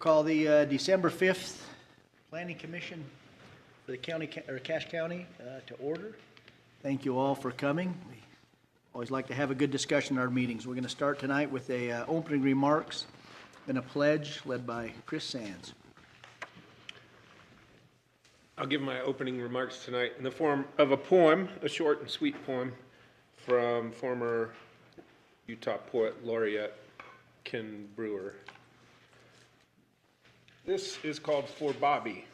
Call the December 5th Planning Commission for the county, or Cache County, to order. Thank you all for coming. We always like to have a good discussion in our meetings. We're going to start tonight with a opening remarks and a pledge led by Chris Sands. I'll give my opening remarks tonight in the form of a poem, a short and sweet poem from former Utah poet laureate Ken Brewer. This is called For Bobby.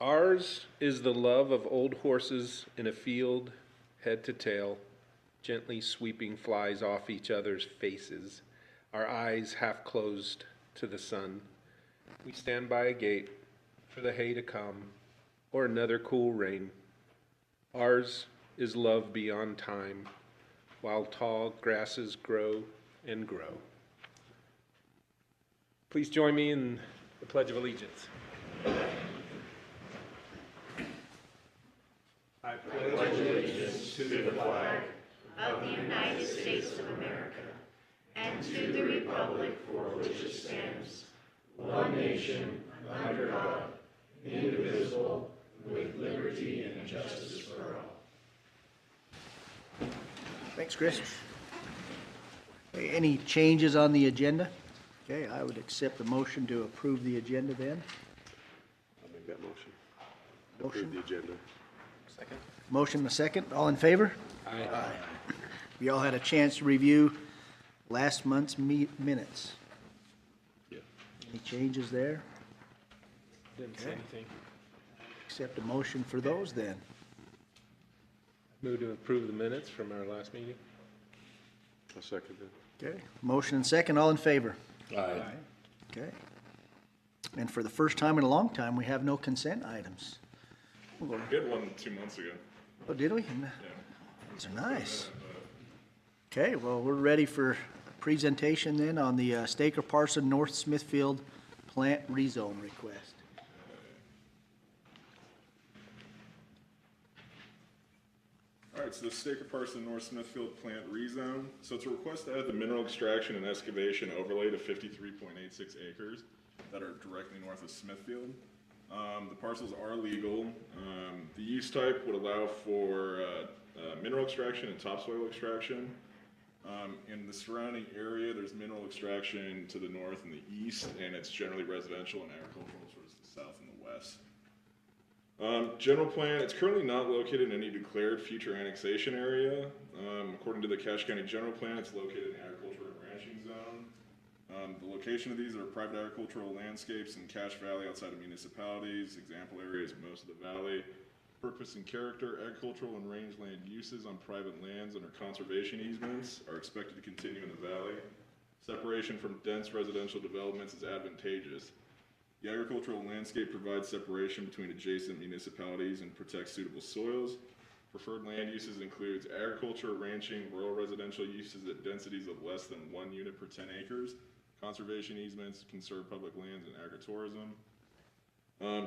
Ours is the love of old horses in a field, head to tail, gently sweeping flies off each other's faces, our eyes half closed to the sun. We stand by a gate for the hay to come, or another cool rain. Ours is love beyond time, while tall grasses grow and grow. Please join me in the Pledge of Allegiance. I pledge allegiance to the flag of the United States of America and to the republic for which it stands, one nation, under God, indivisible, with liberty and justice for all. Thanks, Chris. Okay, any changes on the agenda? Okay, I would accept the motion to approve the agenda then. I'll make that motion. Motion. Approve the agenda. Second. Motion and a second. All in favor? Aye. We all had a chance to review last month's minutes. Yeah. Any changes there? Didn't say anything. Accept a motion for those then. Move to approve the minutes from our last meeting. I'll second that. Okay, motion and second. All in favor? Aye. Okay. And for the first time in a long time, we have no consent items. We had one 2 months ago. Oh, did we? Yeah. These are nice. Okay, well, we're ready for presentation then on the Staker Parson North Smithfield plant rezone request. All right, so the Staker Parson North Smithfield plant rezone. So it's a request to add the mineral extraction and excavation overlay to 53.86 acres that are directly north of Smithfield. The parcels are legal. The use type would allow for mineral extraction and topsoil extraction. In the surrounding area, there's mineral extraction to the north and the east, and it's generally residential and agricultural towards the south and the west. General plan, it's currently not located in any declared future annexation area. According to the Cache County General Plan, it's located in the agricultural and ranching zone. The location of these are private agricultural landscapes in Cache Valley outside of municipalities, example areas most of the valley. Purpose and character, agricultural and rangeland uses on private lands under conservation easements are expected to continue in the valley. Separation from dense residential developments is advantageous. The agricultural landscape provides separation between adjacent municipalities and protects suitable soils. Preferred land uses includes agriculture, ranching, rural residential uses at densities of less than 1 unit per 10 acres. Conservation easements conserve public lands and agritourism.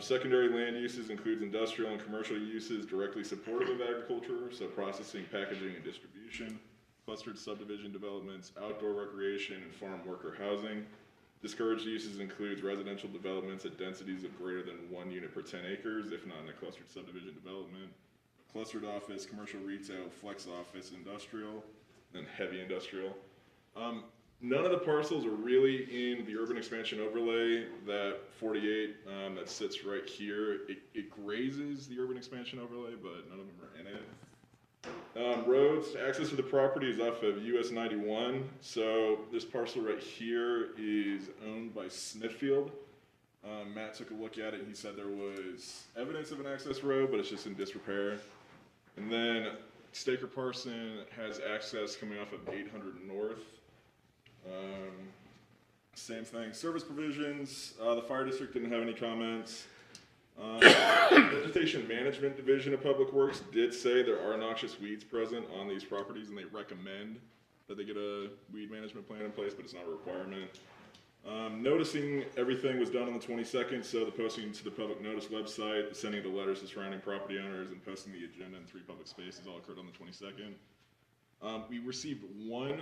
Secondary land uses includes industrial and commercial uses directly supportive of agriculture, so processing, packaging, and distribution. Clustered subdivision developments, outdoor recreation, and farm worker housing. Discouraged uses includes residential developments at densities of greater than 1 unit per 10 acres, if not in a clustered subdivision development. Clustered office, commercial retail, flex office, industrial, and heavy industrial. None of the parcels are really in the urban expansion overlay. That 48 that sits right here, it grazes the urban expansion overlay, but none of them are in it. Roads, access to the property is off of US 91. So this parcel right here is owned by Smithfield. Matt took a look at it and he said there was evidence of an access road, but it's just in disrepair. And then Staker Parson has access coming off of 800 North. Same thing. Service provisions, the fire district didn't have any comments. Vegetation Management Division of Public Works did say there are noxious weeds present on these properties and they recommend that they get a weed management plan in place, but it's not a requirement. Noticing everything was done on the 22nd, so the posting to the public notice website, the sending of the letters to surrounding property owners, and posting the agenda in 3 public spaces all occurred on the 22nd. We received one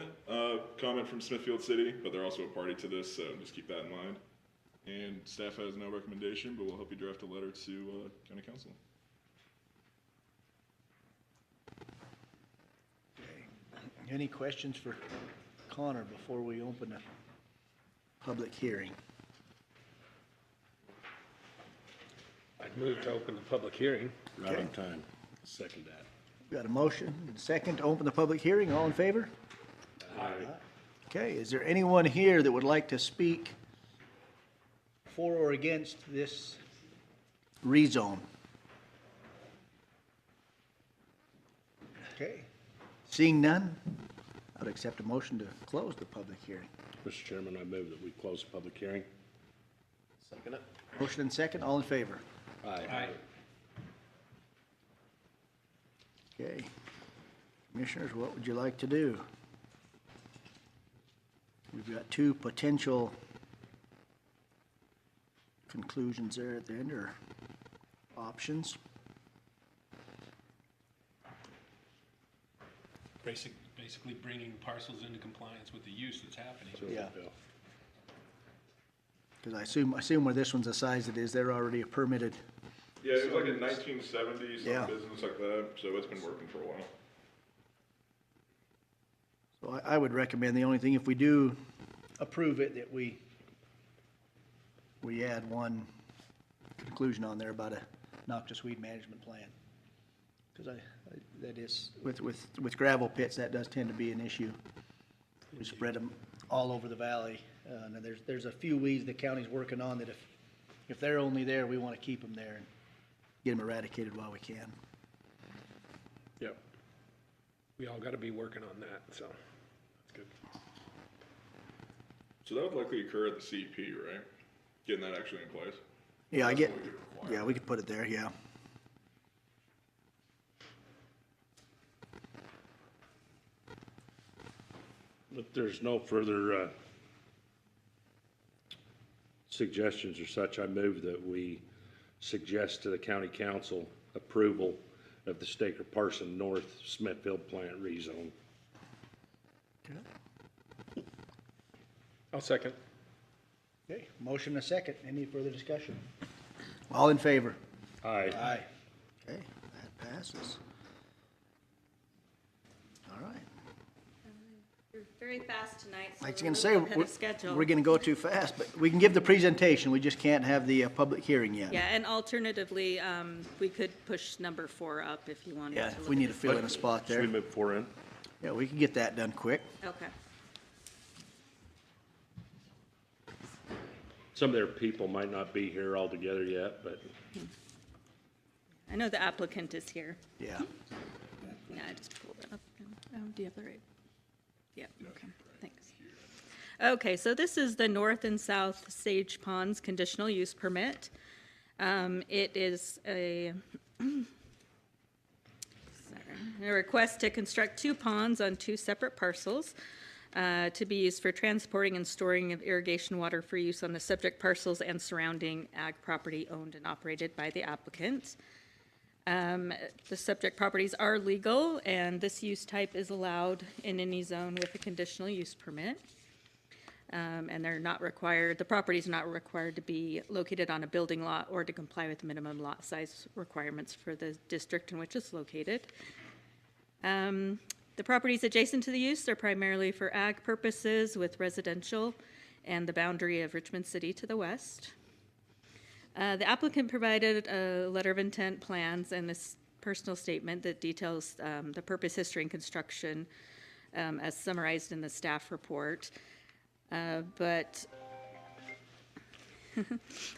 comment from Smithfield City, but they're also a party to this, so just keep that in mind. And staff has no recommendation, but we'll help you draft a letter to county council. Any questions for Connor before we open the public hearing? I'd move to open the public hearing. Right on time. Second that. Got a motion and a second to open the public hearing. All in favor? Aye. Okay, is there anyone here that would like to speak for or against this rezone? Okay, seeing none, I would accept a motion to close the public hearing. Mr. Chairman, I move that we close the public hearing. Second it. Motion and second, all in favor? Aye. Okay. Commissioners, what would you like to do? We've got two potential conclusions there at the end, or options. Basically bringing parcels into compliance with the use that's happening. Yeah. Because I assume where this one's the size it is, they're already a permitted. Yeah, it was like a 1970s Yeah. business like that, so it's been working for a while. So I would recommend, the only thing, if we do approve it, that we add one conclusion on there about a noxious weed management plan. Because that is, with gravel pits, that does tend to be an issue. We spread them all over the valley. And there's a few weeds the county's working on that if they're only there, we want to keep them there and get them eradicated while we can. Yep. We all gotta be working on that, so that's good. So that would likely occur at the CEP, right? Getting that actually in place. Yeah, That's what we could require. yeah, we could put it there, yeah. If there's no further suggestions or such, I move that we suggest to the county council approval of the Staker Parson North Smithfield plant rezone. I'll second. Okay, motion and a second. Any further discussion? All in favor? Aye. Aye. Okay, that passes. All right. You're very fast tonight, so I was we're gonna a say, little ahead of schedule. we're gonna go too fast, but we can give the presentation. We just can't have the public hearing yet. Yeah, and alternatively, we could push number 4 up if you wanted to. Yeah, if look we need at to fill in a spot Should we there. move 4 in? Yeah, we can get that done quick. it. Okay. Some of their people might not be here altogether yet, but I know the applicant is here. Yeah. Yeah, I just pulled that up. Do you have the right? Yeah, okay, thanks. Okay, so this is the North and South Sage Ponds conditional use permit. It is a request to construct 2 ponds on 2 separate parcels to be used for transporting and storing of irrigation water for use on the subject parcels and surrounding ag property owned and operated by the applicant. The subject properties are legal, and this use type is allowed in any zone with a conditional use permit. And they're not required, the property is not required to be located on a building lot or to comply with minimum lot size requirements for the district in which it's located. The properties adjacent to the use are primarily for ag purposes with residential and the boundary of Richmond City to the west. The applicant provided a letter of intent plans and this personal statement that details the purpose, history, and construction as summarized in the staff report.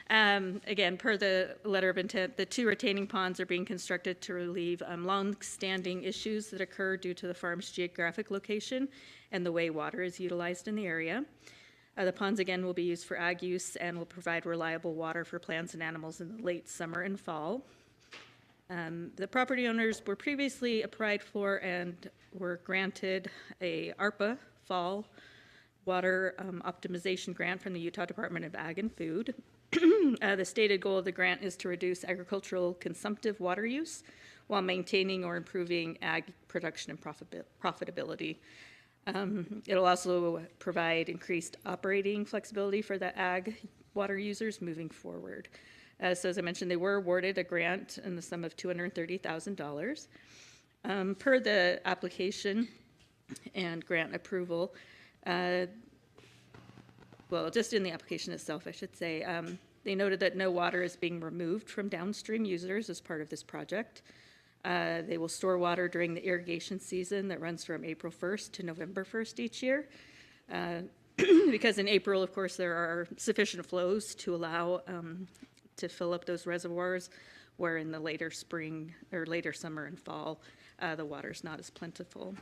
Again, per the letter of intent, the 2 retaining ponds are being constructed to relieve long-standing issues that occur due to the farm's geographic location and the way water is utilized in the area. The ponds, again, will be used for ag use and will provide reliable water for plants and animals in the late summer and fall. The property owners were previously applied for and were granted a ARPA fall water optimization grant from the Utah Department of Ag and Food. The stated goal of the grant is to reduce agricultural consumptive water use while maintaining or improving ag production and profitability. It'll also provide increased operating flexibility for the ag water users moving forward. So as I mentioned, they were awarded a grant in the sum of $230,000. Per the application and grant approval, well, just in the application itself, I should say, they noted that no water is being removed from downstream users as part of this project. They will store water during the irrigation season that runs from April 1st to November 1st each year. Because in April, of course, there are sufficient flows to allow to fill up those reservoirs, where in the later spring or later summer and fall, the water's not as plentiful.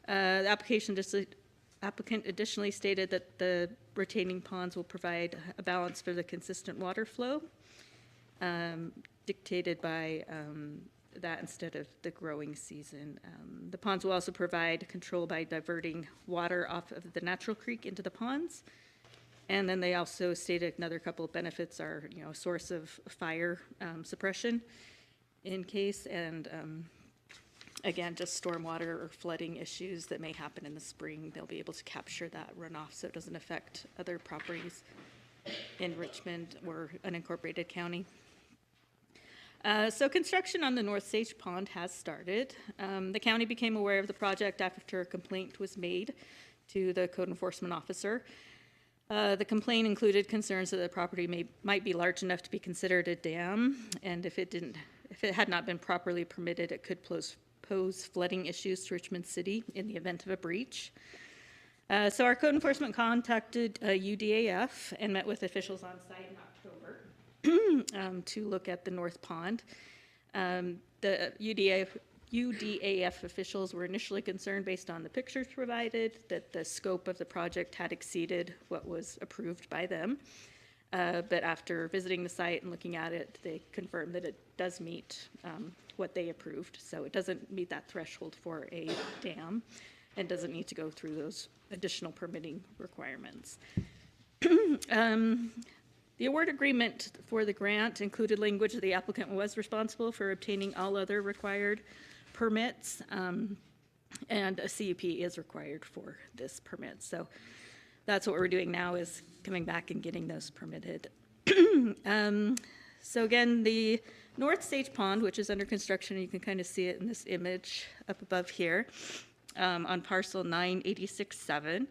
The applicant additionally stated that the retaining ponds will provide a balance for the consistent water flow, dictated by that instead of the growing season. The ponds will also provide control by diverting water off of the natural creek into the ponds. And then they also stated another couple of benefits are, a source of fire suppression in case, and again, just stormwater or flooding issues that may happen in the spring. They'll be able to capture that runoff so it doesn't affect other properties in Richmond or unincorporated county. So construction on the North Sage Pond has started. The county became aware of the project after a complaint was made to the code enforcement officer. The complaint included concerns that the property might be large enough to be considered a dam, and if it had not been properly permitted, it could pose flooding issues to Richmond City in the event of a breach. So our code enforcement contacted UDAF and met with officials on site in October to look at the North Pond. The UDAF officials were initially concerned based on the pictures provided that the scope of the project had exceeded what was approved by them. But after visiting the site and looking at it, they confirmed that it does meet what they approved. So it doesn't meet that threshold for a dam and doesn't need to go through those additional permitting requirements. The award agreement for the grant included language that the applicant was responsible for obtaining all other required permits, and a CUP is required for this permit. So that's what we're doing now, is coming back and getting those permitted. So again, the North Sage Pond, which is under construction, you can kind of see it in this image up above here, on parcel 986-7,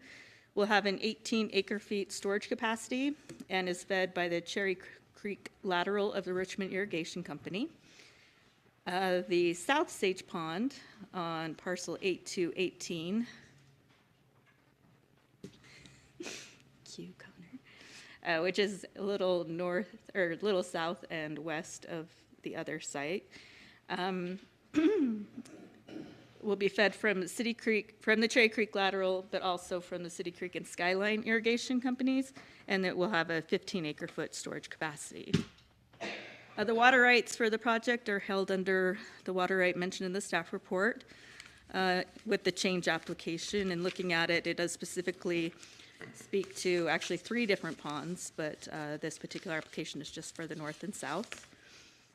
will have an 18 acre-feet storage capacity and is fed by the Cherry Creek lateral of the Richmond Irrigation Company. The South Sage Pond on parcel 8218, which is a little north or little south and west of the other site, will be fed from City Creek, from the Cherry Creek lateral, but also from the City Creek and Skyline irrigation companies, and it will have a 15 acre-foot storage capacity. The water rights for the project are held under the water right mentioned in the staff report with the change application. And looking at it, it does specifically speak to actually 3 different ponds, but this particular application is just for the north and south.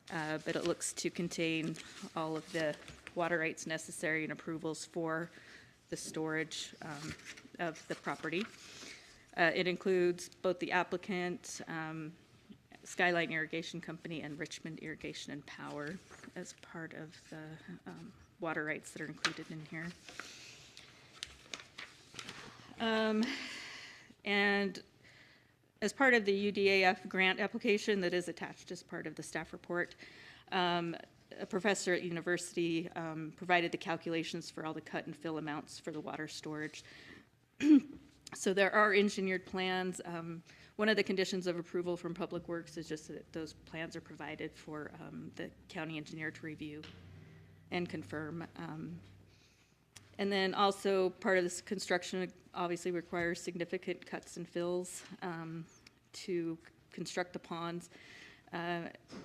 But it looks to contain all of the water rights necessary and approvals for the storage of the property. It includes both the applicant, Skyline Irrigation Company, and Richmond Irrigation and Power as part of the water rights that are included in here. And as part of the UDAF grant application that is attached as part of the staff report, a professor at university provided the calculations for all the cut and fill amounts for the water storage. So there are engineered plans. One of the conditions of approval from Public Works is just that those plans are provided for the county engineer to review and confirm. And then also part of this construction obviously requires significant cuts and fills to construct the ponds.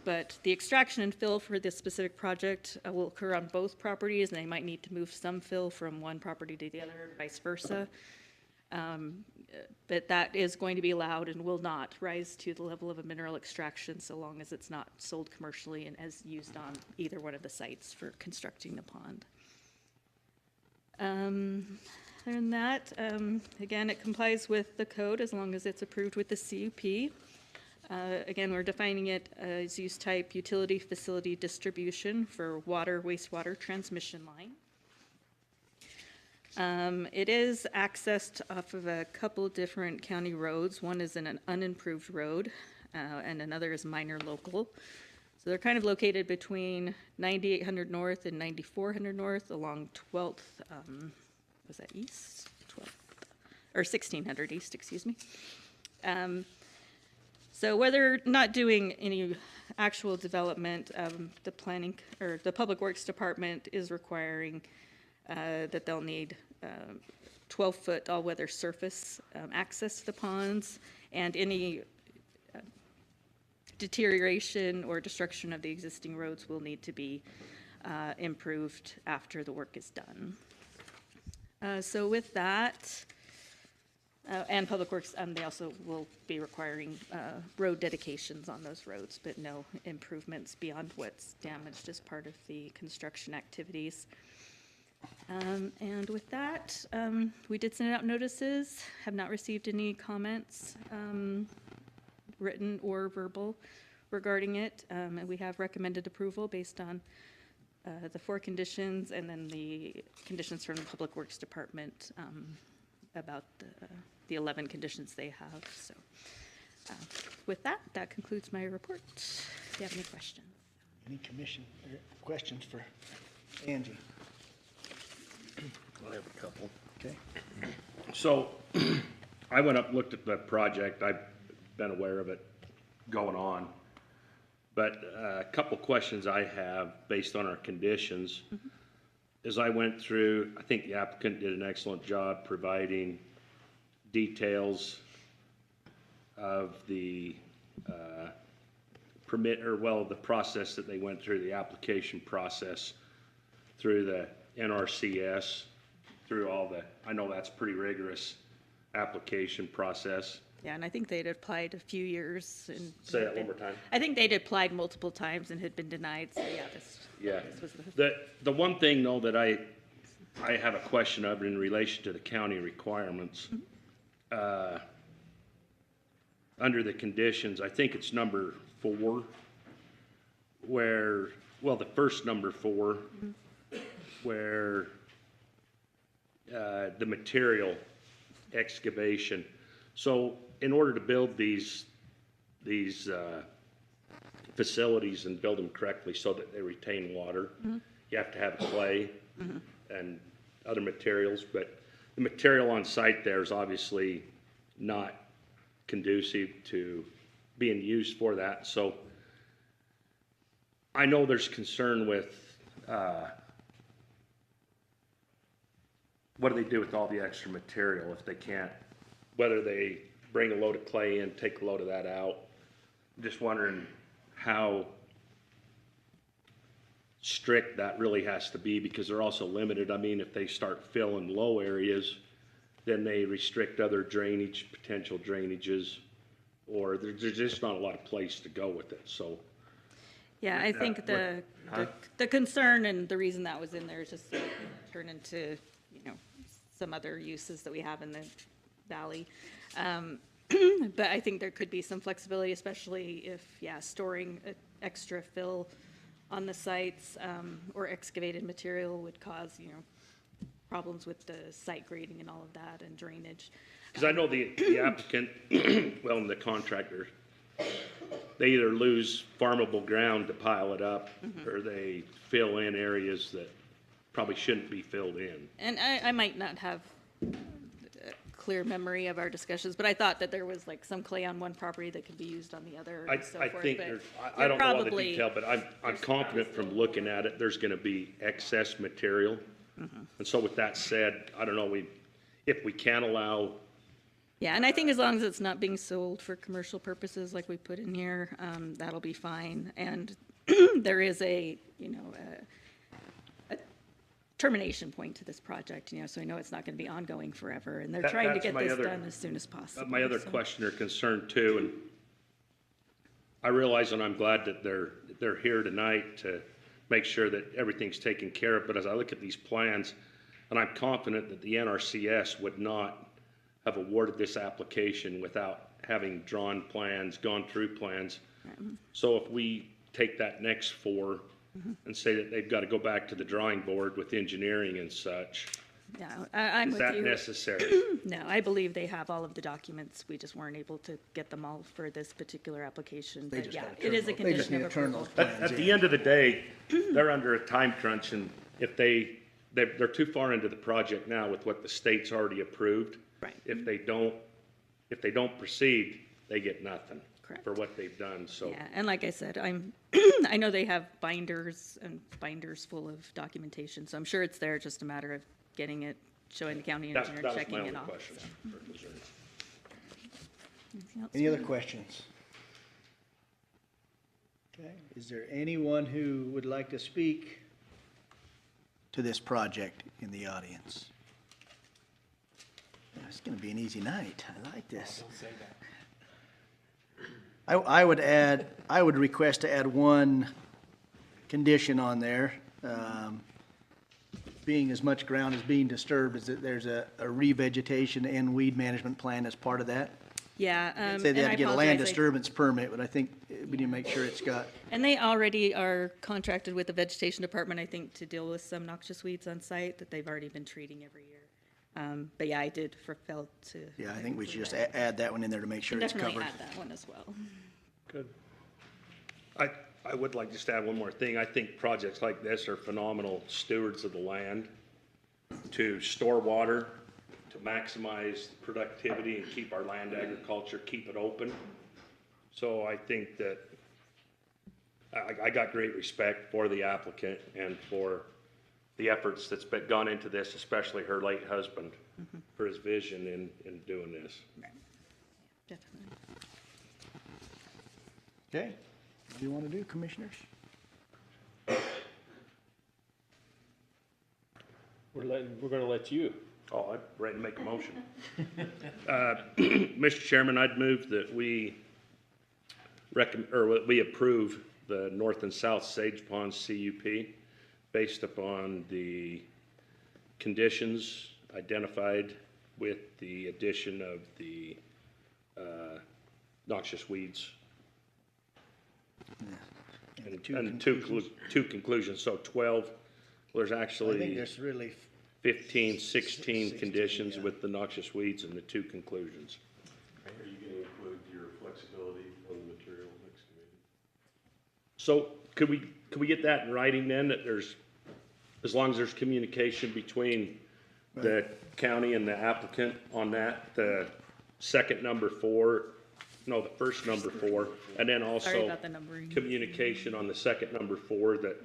But the extraction and fill for this specific project will occur on both properties, and they might need to move some fill from one property to the other, vice versa. But that is going to be allowed and will not rise to the level of a mineral extraction so long as it's not sold commercially and as used on either one of the sites for constructing the pond. Other than that, again, it complies with the code as long as it's approved with the CUP. Again, we're defining it as use type utility facility distribution for water, wastewater transmission line. It is accessed off of a couple different county roads. One is in an unimproved road, and another is minor local. So they're kind of located between 9800 North and 9400 North along 12th, was that east? 12th, or 1600 East, excuse me. So whether not doing any actual development, the planning, or the Public Works Department is requiring that they'll need 12-foot all-weather surface access to the ponds, and any deterioration or destruction of the existing roads will need to be improved after the work is done. So with that, and Public Works, they also will be requiring road dedications on those roads, but no improvements beyond what's damaged as part of the construction activities. And with that, we did send out notices, have not received any comments, written or verbal, regarding it. And we have recommended approval based on the 4 conditions and then the conditions from the Public Works Department about the 11 conditions they have. So with that, that concludes my report. If you have any questions. Any commission or questions for Angie? I have a couple. Okay. So I went up, looked at the project. I've been aware of it going on. But a couple questions I have based on our conditions. As I went through, I think the applicant did an excellent job providing details of the permit, or well, the process that they went through, the application process through the NRCS, through all the, I know that's pretty rigorous application process. Yeah, and I think they'd applied a few years and. Say that one more time. I think they'd applied multiple times and had been denied, so yeah, this was The one thing though that I have a question of in relation to the county requirements, under the conditions, I think it's number 4, where, well, the first number 4, where the material excavation. So in order to build these facilities and build them correctly so that they retain water, you have to have clay and other materials, but the material on site there is obviously not conducive to being used for that. So I know there's concern with what do they do with all the extra material if they can't, whether they bring a load of clay in, take a load of that out. I'm just wondering how strict that really has to be, because they're also limited. I mean, if they start filling low areas, then they restrict other drainage, potential drainages, or there's just not a lot of place to go with it, so. Yeah, I think the concern and the reason that was in there is just to turn into, some other uses that we have in the valley. But I think there could be some flexibility, especially if, storing extra fill on the sites, or excavated material would cause, problems with the site grading and all of that and drainage. Because I know the applicant, well, and the contractor, they either lose farmable ground to pile it up, or they fill in areas that probably shouldn't be filled in. And I might not have a clear memory of our discussions, but I thought that there was like some clay on one property that could be used on the other and so I forth. think but there's, I you're don't know all the probably- detail, but I'm confident from looking at it, there's gonna be excess material. And so with that said, I don't know, if we can allow, Yeah, and I think as long as it's not being sold for commercial purposes like we put in here, that'll be fine. And there is a termination point to this project, so I know it's not gonna be ongoing forever, and they're That- trying to that's get my this other- done as soon as possible. My other so. question or concern too, and I realize and I'm glad that they're here tonight to make sure that everything's taken care of, but as I look at these plans, and I'm confident that the NRCS would not have awarded this application without having drawn plans, gone through plans. So if we take that next 4 and say that they've got to go back to the drawing board with engineering and such, Yeah, I'm is with that you. necessary? No, I believe they have all of the documents. We just weren't able to get them all for this particular application. But just yeah, gotta it is a turn- they just condition need of to turn approval. those plans At the in. end of the day, they're under a time crunch, and if they're too far into the project now with what the state's already approved. Right. If they don't proceed, they get nothing. Correct. For what they've done, so. Yeah, and like I said, I know they have binders and binders full of documentation, so I'm sure it's there, just a matter of getting it, showing the county That engineer, was my checking only it off. question so. or concern. Anything else? Any other questions? Okay, is there anyone who would like to speak to this project in the audience? It's gonna be an easy night. I like this. I would request to add one condition on there. Being as much ground is being disturbed, is that there's a revegetation and weed management plan as part of that. Yeah, Say and they I had to get a land apologize. disturbance permit, but I think we need to make sure it's got, And they already are contracted with the vegetation department, I think, to deal with some noxious weeds on site that they've already been treating every year. But yeah, I did fail to. yeah, I think we should just add that one in there to make sure it's Definitely covered. add that one as well. Good. I would like just to add one more thing. I think projects like this are phenomenal stewards of the land to store water, to maximize productivity and keep our land agriculture, keep it open. So I think that I got great respect for the applicant and for the efforts that's been gone into this, especially her late husband, for his vision in doing this. Definitely. Okay, what do you want to do, commissioners? We're gonna let you. Oh, I'm ready to make a motion. Mr. Chairman, I'd move that we that we approve the north and south Sage Pond CUP based upon the conditions identified with the addition of the noxious weeds. And And two conclusions, so 12, well, there's I think actually there's really, 15, 16 16, conditions yeah. with the noxious weeds and the 2 conclusions. Are you gonna include your flexibility on the material excavated? So could we get that in writing then, that there's, as long as there's communication between the county and the applicant on that, the second number 4, no, the first number 4, and then Sorry also about the numbering. communication on the second number 4, that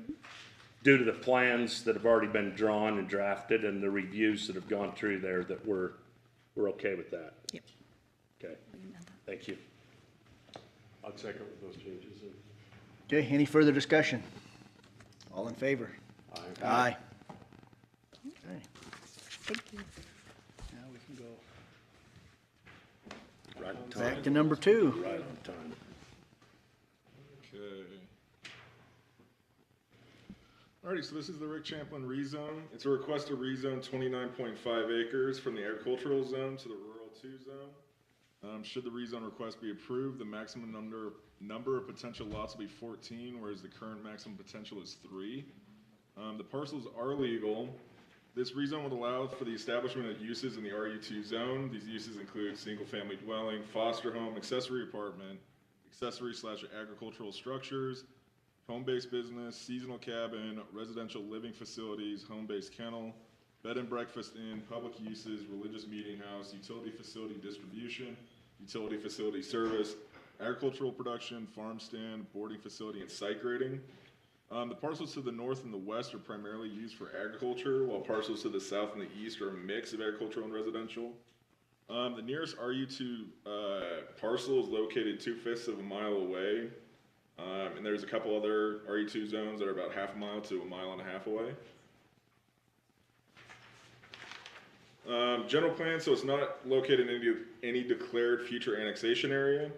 due to the plans that have already been drawn and drafted and the reviews that have gone through there, that we're okay with that. Yep. Okay, thank you. I'd second with those changes. okay, any further discussion? All in favor? Aye. Aye. Okay, Thank you. now we can go Right on time. back to number 2. Right on time. Okay. Alrighty, so this is the Rick Champlin rezone. It's a request to rezone 29.5 acres from the agricultural zone to the rural 2 zone. Should the rezone request be approved, the maximum number of potential lots will be 14, whereas the current maximum potential is 3. The parcels are legal. This rezone would allow for the establishment of uses in the RU2 zone. These uses include single-family dwelling, foster home, accessory apartment, accessory/agricultural structures, home-based business, seasonal cabin, residential living facilities, home-based kennel, bed and breakfast inn, public uses, religious meeting house, utility facility distribution, utility facility service, agricultural production, farm stand, boarding facility, and site grading. The parcels to the north and the west are primarily used for agriculture, while parcels to the south and the east are a mix of agricultural and residential. The nearest RU2 parcel is located 2/5 of a mile away. And there's a couple other RU2 zones that are about half a mile to a mile and a half away. General plan, so it's not located in any declared future annexation area.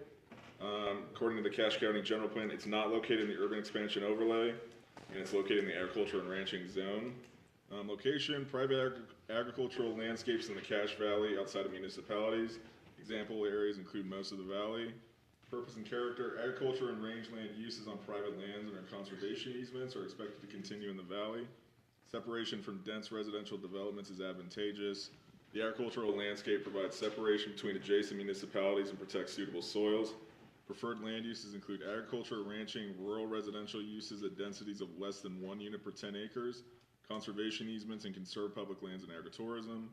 According to the Cache County General Plan, it's not located in the urban expansion overlay, and it's located in the agriculture and ranching zone. Location, private agricultural landscapes in the Cache Valley outside of municipalities. Example areas include most of the valley. Purpose and character, agriculture and rangeland uses on private lands and their conservation easements are expected to continue in the valley. Separation from dense residential developments is advantageous. The agricultural landscape provides separation between adjacent municipalities and protects suitable soils. Preferred land uses include agriculture, ranching, rural residential uses at densities of less than 1 unit per 10 acres, conservation easements, and conserved public lands and agritourism.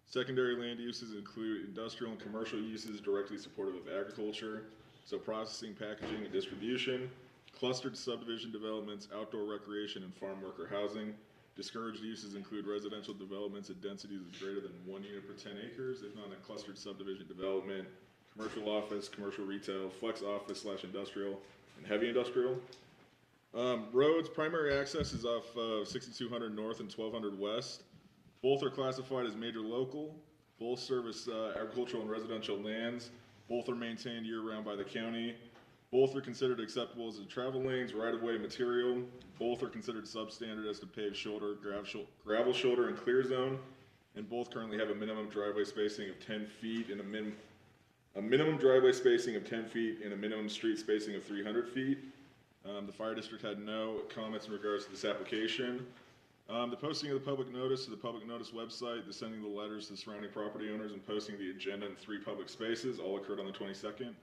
Secondary land uses include industrial and commercial uses directly supportive of agriculture, so processing, packaging, and distribution. Clustered subdivision developments, outdoor recreation, and farm worker housing. Discouraged uses include residential developments at densities of greater than 1 unit per 10 acres, if not a clustered subdivision development, commercial office, commercial retail, flex office / industrial, and heavy industrial. Roads, primary access is off 6200 North and 1200 West. Both are classified as major local. Both service agricultural and residential lands. Both are maintained year-round by the county. Both are considered acceptable as travel lanes, right-of-way material. Both are considered substandard as to paved shoulder, gravel shoulder, and clear zone. And both currently have a minimum driveway spacing of 10 feet and a minimum driveway spacing of 10 feet and a minimum street spacing of 300 feet. The fire district had no comments in regards to this application. The posting of the public notice to the public notice website, the sending the letters to the surrounding property owners, and posting the agenda in 3 public spaces all occurred on the 22nd.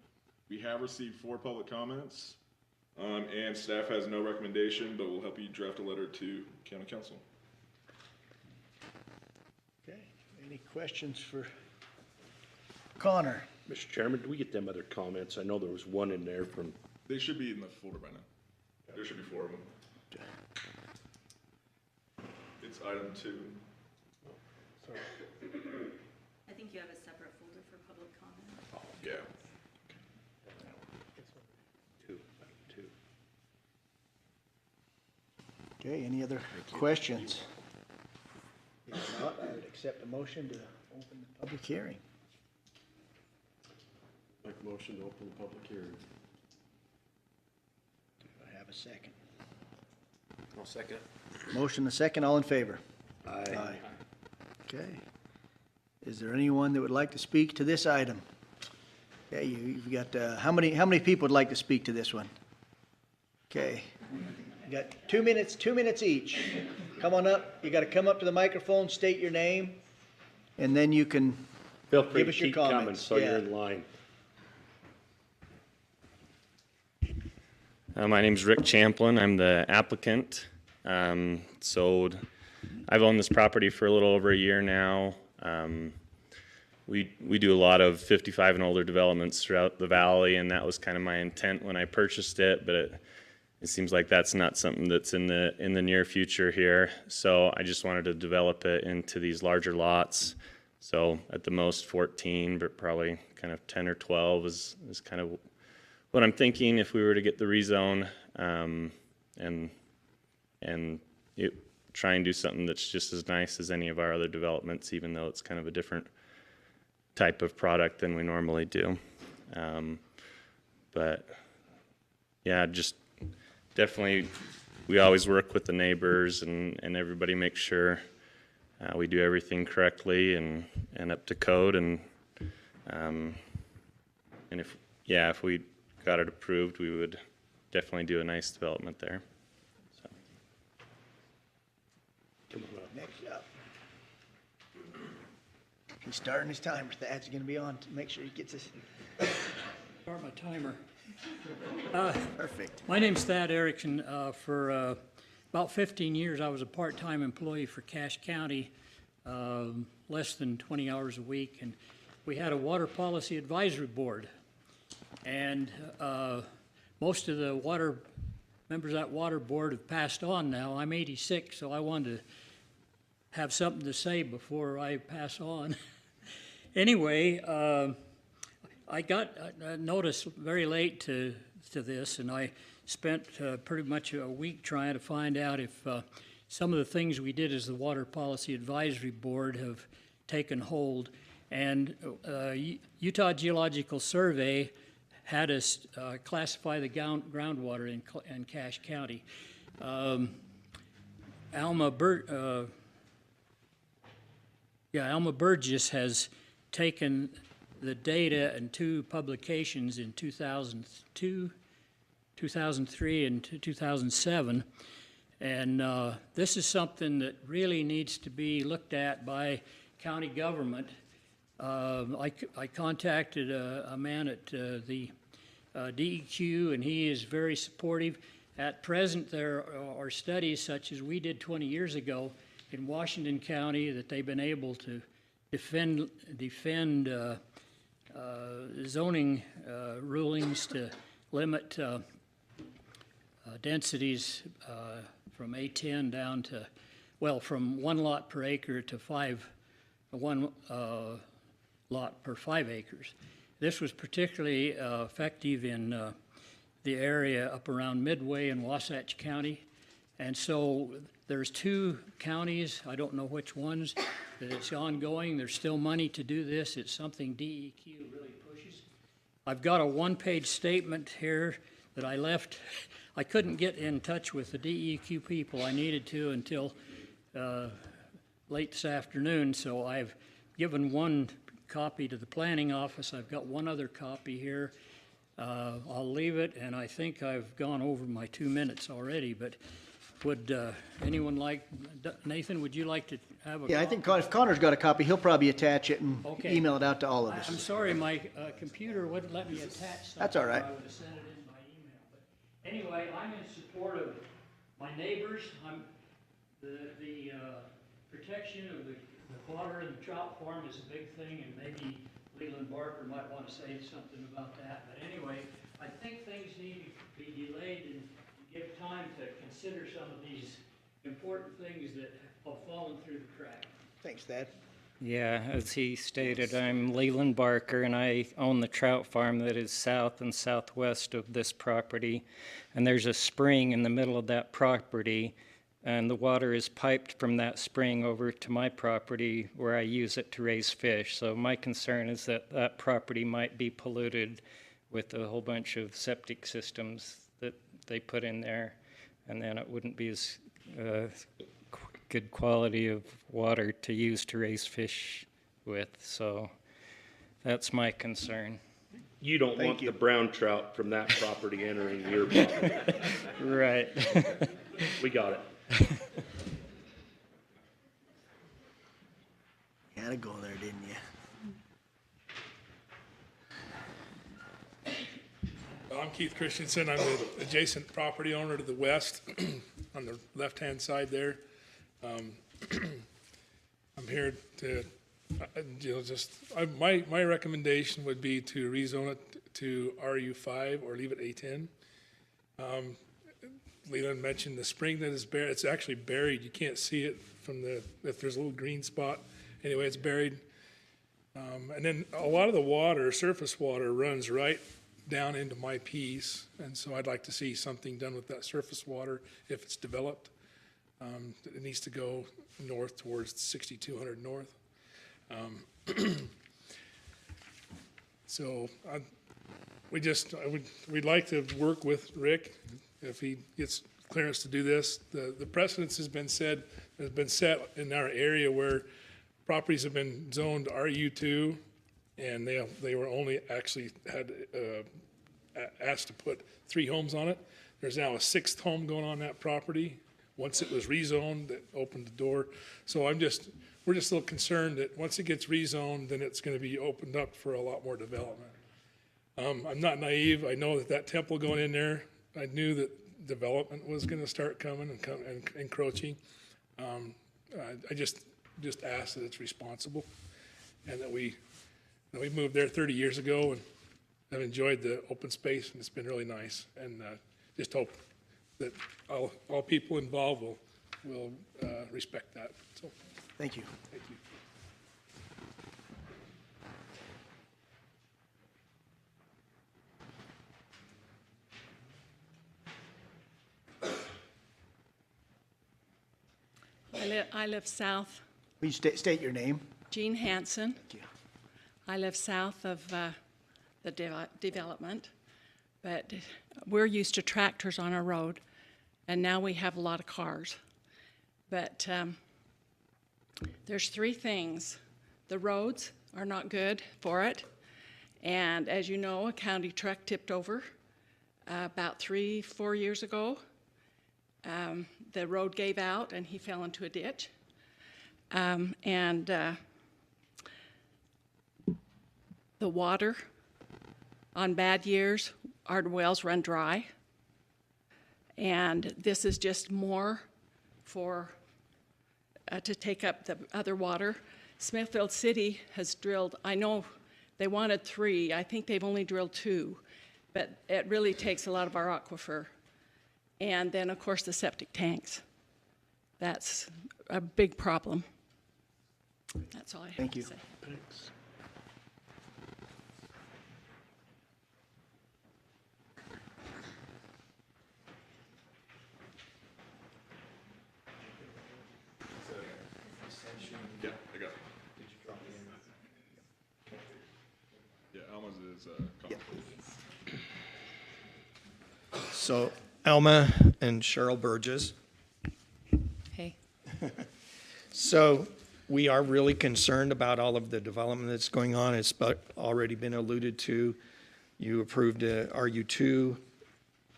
We have received 4 public comments, and staff has no recommendation, but we'll help you draft a letter to county council. Okay, any questions for Connor? Mr. Chairman, do we get them other comments? I know there was one in there from, They should be in the folder by now. There should be 4 of them. It's item 2. I think you have a separate folder for public comment. Yeah. two. Okay, any other questions? If not, I would accept a motion to open the public hearing. Make a motion to open the public hearing. Do I have a second? I'll second. Motion, a second, all in favor? Aye. Okay. Is there anyone that would like to speak to this item? Okay, you've got, how many people would like to speak to this one? Okay. You got 2 minutes each. Come on up. You got to come up to the microphone, state your name, and then you can Feel free give to us your keep coming comments. so you're Yeah. in line. My name's Rick Champlin. I'm the applicant. I've owned this property for a little over a year now. We do a lot of 55 and older developments throughout the valley, and that was kind of my intent when I purchased it, but it seems like that's not something that's in the near future here. So I just wanted to develop it into these larger lots. So at the most 14, but probably kind of 10 or 12 is kind of what I'm thinking if we were to get the rezone, and try and do something that's just as nice as any of our other developments, even though it's kind of a different type of product than we normally do. But yeah, just definitely, we always work with the neighbors and everybody makes sure we do everything correctly and up to code. And if we got it approved, we would definitely do a nice development there. So. Next up. He's starting his timer. Thad's going to be on to make sure he gets his. Start my timer. Perfect. My name's Thad Erickson. For about 15 years, I was a part-time employee for Cache County, less than 20 hours a week, and we had a water policy advisory board. And most of the members of that water board have passed on now. I'm 86, so I wanted to have something to say before I pass on. Anyway, I got a notice very late to this, and I spent pretty much a week trying to find out if some of the things we did as the Water Policy Advisory Board have taken hold. And Utah Geological Survey had us classify the groundwater in Cache County. Alma Burgess has taken the data in 2 publications in 2002, 2003, and 2007. And this is something that really needs to be looked at by county government. I contacted a man at the DEQ, and he is very supportive. At present, there are studies such as we did 20 years ago in Washington County that they've been able to defend zoning rulings to limit densities from A10 down to, well, from 1 lot per acre to 1 lot per 5 acres. This was particularly effective in the area up around Midway and Wasatch County. And so there's 2 counties, I don't know which ones, that it's ongoing. There's still money to do this. It's something DEQ really pushes. I've got a 1-page statement here that I left. I couldn't get in touch with the DEQ people. I needed to until late this afternoon, so I've given 1 copy to the planning office. I've got 1 other copy here. I'll leave it, and I think I've gone over my 2 minutes already, but would anyone like, Nathan, would you like to have a copy? Yeah, I think if Connor's got a copy, he'll probably attach it and Okay. email it out to all of I'm us. sorry, my computer wouldn't let me attach something. That's all right. I would have sent it in by email. But anyway, I'm in support of my neighbors. The protection of the water in the trout farm is a big thing, and maybe Leland Barker might want to say something about that. But anyway, I think things need to be delayed and give time to consider some of these important things that have fallen through the crack. Thanks, Thad. Yeah, as he stated, I'm Leland Barker, and I own the trout farm that is south and southwest of this property. And there's a spring in the middle of that property, and the water is piped from that spring over to my property where I use it to raise fish. So my concern is that that property might be polluted with a whole bunch of septic systems that they put in there, and then it wouldn't be as good quality of water to use to raise fish with. So that's my concern. You don't want the brown trout from that property entering your property. Right. We got it. You had to go there, didn't you? I'm Keith Christensen. I'm the adjacent property owner to the west, on the left-hand side there. I'm here to, my recommendation would be to rezone it to RU5 or leave it A10. Leland mentioned the spring that is buried. It's actually buried. You can't see it from if there's a little green spot. Anyway, it's buried. And then a lot of the water, surface water, runs right down into my piece. And so I'd like to see something done with that surface water if it's developed. It needs to go north towards 6200 north. So we'd like to work with Rick if he gets clearance to do this. The precedence has been set in our area where properties have been zoned RU2, and they were only actually had asked to put 3 homes on it. There's now a 6th home going on that property. Once it was rezoned, that opened the door. So we're just a little concerned that once it gets rezoned, then it's going to be opened up for a lot more development. I'm not naive. I know that temple going in there, I knew that development was going to start coming and encroaching. I just ask that it's responsible, and that we moved there 30 years ago, and I've enjoyed the open space, and it's been really nice. And just hope that all people involved will respect that. So, Thank you. thank you. I live south. Will you state your name? Jean Hansen. Thank you. I live south of the development, but we're used to tractors on our road, and now we have a lot of cars. But there's three things. The roads are not good for it, and as you know, a county truck tipped over about 3-4 years ago. The road gave out, and he fell into a ditch. The water, on bad years, our wells run dry. And this is just more for, to take up the other water. Smithfield City has drilled, I know they wanted 3, I think they've only drilled 2, but it really takes a lot of our aquifer. And then, of course, the septic tanks. That's a big problem. That's all I have Thank to you. say. Yeah, I got it. Yeah, Alma's is, So Alma and Cheryl Burgess. Hey. So we are really concerned about all of the development that's going on. It's already been alluded to. You approved a RU2,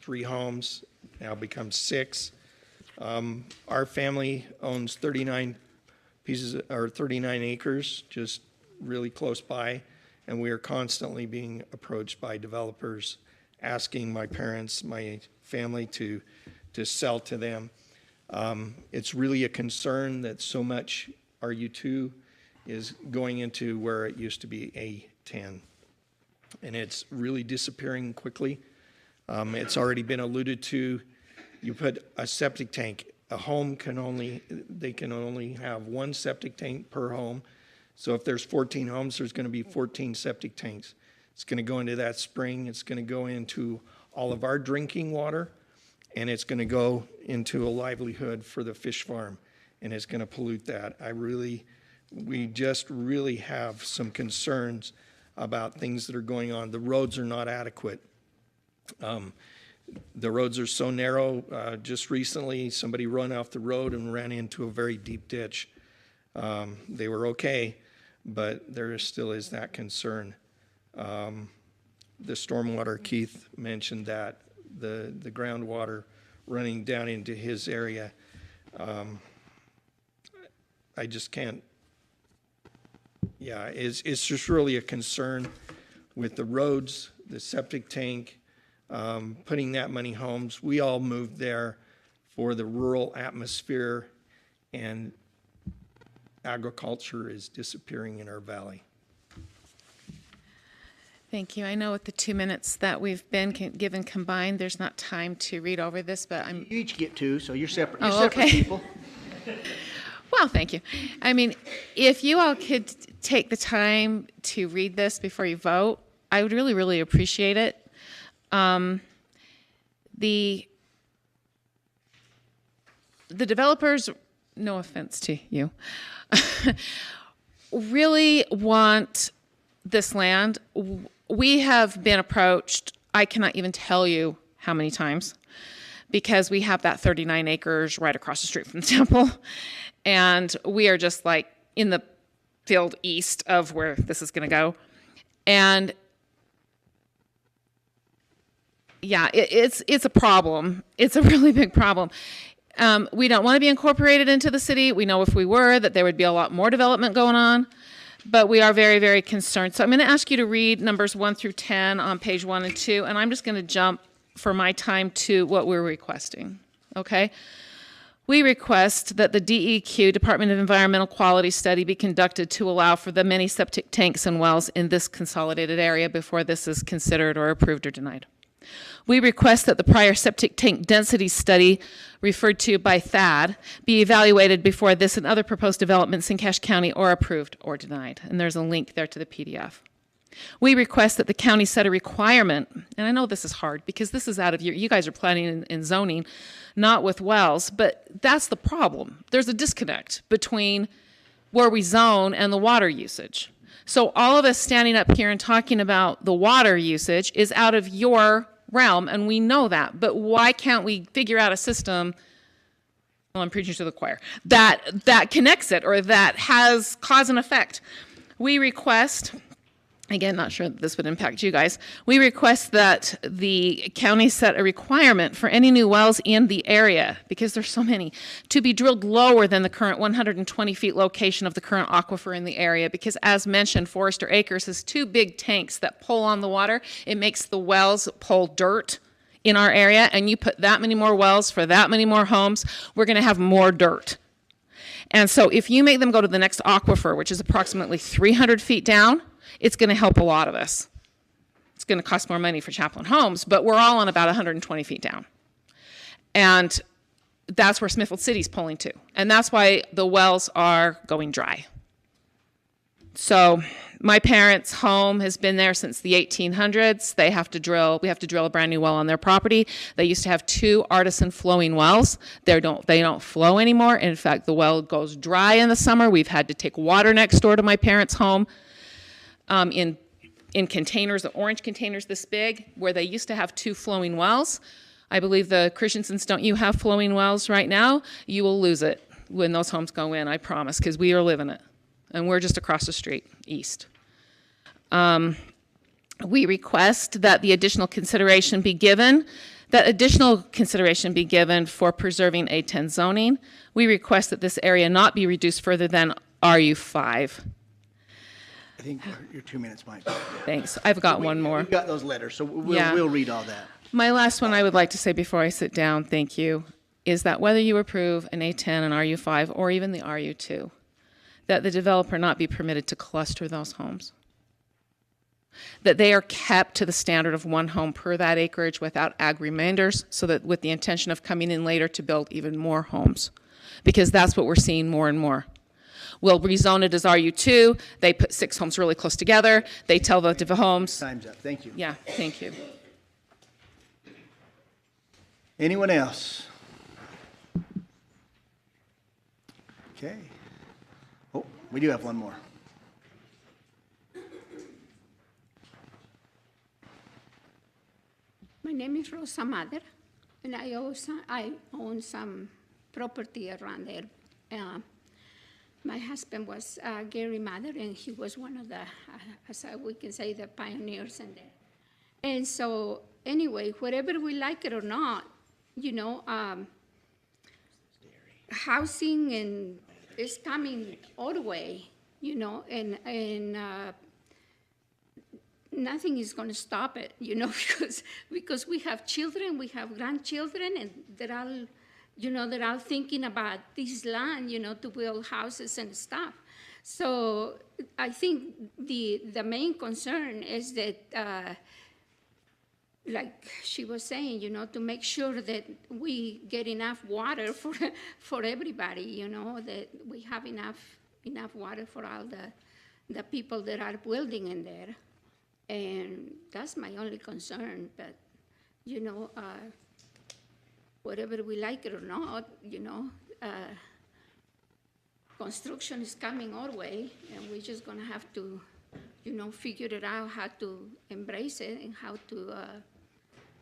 3 homes, now becomes 6. Our family owns 39 acres, just really close by, and we are constantly being approached by developers asking my parents, my family to sell to them. It's really a concern that so much RU2 is going into where it used to be A10. And it's really disappearing quickly. It's already been alluded to. You put a septic tank, a home can only have 1 septic tank per home. So if there's 14 homes, there's going to be 14 septic tanks. It's going to go into that spring. It's going to go into all of our drinking water, and it's going to go into a livelihood for the fish farm, and it's going to pollute that. We just really have some concerns about things that are going on. The roads are not adequate. The roads are so narrow. Just recently, somebody ran off the road and ran into a very deep ditch. They were okay, but there still is that concern. The stormwater, Keith mentioned that, the groundwater running down into his area. I just can't, it's just really a concern with the roads, the septic tank, putting that many homes. We all moved there for the rural atmosphere, and agriculture is disappearing in our valley. Thank you. I know with the 2 minutes that we've been given combined, there's not time to read over this, but I'm... You each get 2, so you're separate. Oh, You're separate okay. people. Well, thank you. I mean, if you all could take the time to read this before you vote, I would really, really appreciate it. The developers, no offense to you, really want this land. We have been approached, I cannot even tell you how many times, because we have that 39 acres right across the street from the temple. And we are just like in the field east of where this is going to go. And yeah, it's a problem. It's a really big problem. We don't want to be incorporated into the city. We know if we were that there would be a lot more development going on. But we are very, very concerned. So I'm going to ask you to read numbers 1 through 10 on page 1 and 2, and I'm just going to jump for my time to what we're requesting, okay? We request that the DEQ, Department of Environmental Quality study, be conducted to allow for the many septic tanks and wells in this consolidated area before this is considered or approved or denied. We request that the prior septic tank density study referred to by THAD be evaluated before this and other proposed developments in Cache County are approved or denied. And there's a link there to the PDF. We request that the county set a requirement, and I know this is hard because this is out of you guys are planning and zoning, not with wells, but that's the problem. There's a disconnect between where we zone and the water usage. So all of us standing up here and talking about the water usage is out of your realm, and we know that. But why can't we figure out a system, well, I'm preaching to the choir, that connects it or that has cause and effect? We request, again, not sure that this would impact you guys, we request that the county set a requirement for any new wells in the area, because there's so many, to be drilled lower than the current 120 feet location of the current aquifer in the area, because as mentioned, Forester Acres has 2 big tanks that pull on the water. It makes the wells pull dirt in our area, and you put that many more wells for that many more homes, we're gonna have more dirt. And so if you make them go to the next aquifer, which is approximately 300 feet down, it's going to help a lot of us. It's going to cost more money for Chaplain Homes, but we're all on about 120 feet down. And that's where Smithfield City's pulling to. And that's why the wells are going dry. So my parents' home has been there since the 1800s. We have to drill a brand new well on their property. They used to have 2 artisan flowing wells. They don't flow anymore. In fact, the well goes dry in the summer. We've had to take water next door to my parents' home in containers, the orange containers this big, where they used to have 2 flowing wells. I believe the Christiansons, don't you have flowing wells right now? You will lose it when those homes go in, I promise, because we are living it. And we're just across the street, east. We request that the additional consideration be given, for preserving A10 zoning. We request that this area not be reduced further than RU5. I think your 2 minutes, Mike. Thanks. I've got one more. We've got those letters, so we'll read all that. My last one I would like to say before I sit down, thank you, is that whether you approve an A10, an RU5, or even the RU2, that the developer not be permitted to cluster those homes. That they are kept to the standard of 1 home per that acreage without ag remainders, so that with the intention of coming in later to build even more homes. Because that's what we're seeing more and more. We'll rezone it as RU2. They put 6 homes really close together. They tell the homes. Time's up. Thank you. Yeah, thank you. Anyone else? Okay. Oh, we do have one more. My name is Rosa Mather, and I own some property around there. My husband was Gary Mather, and he was one of the, we can say, the pioneers in there. And so, anyway, whether we like it or not, housing is coming all the way, and nothing is going to stop it, because we have children, we have grandchildren, and they're all thinking about this land, to build houses and stuff. So I think the main concern is that, like she was saying, to make sure that we get enough water for everybody, that we have enough water for all the people that are building in there. And that's my only concern, but, whether we like it or not, construction is coming our way, and we're just gonna have to, figure it out how to embrace it and how to,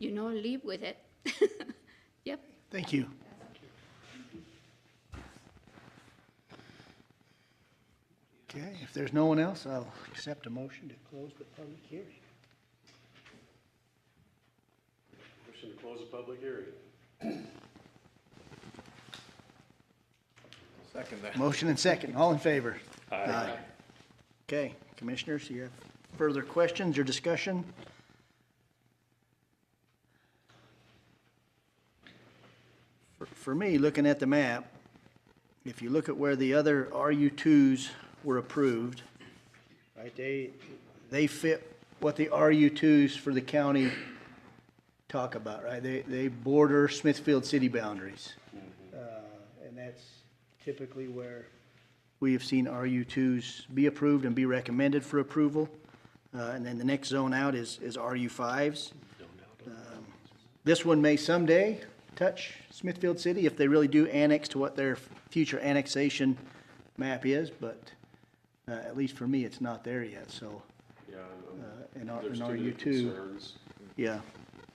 live with it. Yep. Thank you. Okay, if there's no one else, I'll accept a motion to close the public hearing. Motion to close the public hearing. Second that. Motion and second. All in favor? Aye. Okay, commissioners, you have further questions or discussion? For me, looking at the map, if you look at where the other RU2s were approved, right, they fit what the RU2s for the county talk about, right? They border Smithfield city boundaries. And that's typically where we have seen RU2s be approved and be recommended for approval. And then the next zone out is RU5s. This one may someday touch Smithfield City if they really do annex to what their future annexation map is, but at least for me, it's not there yet, so. Yeah, In there's too our many U2, concerns yeah,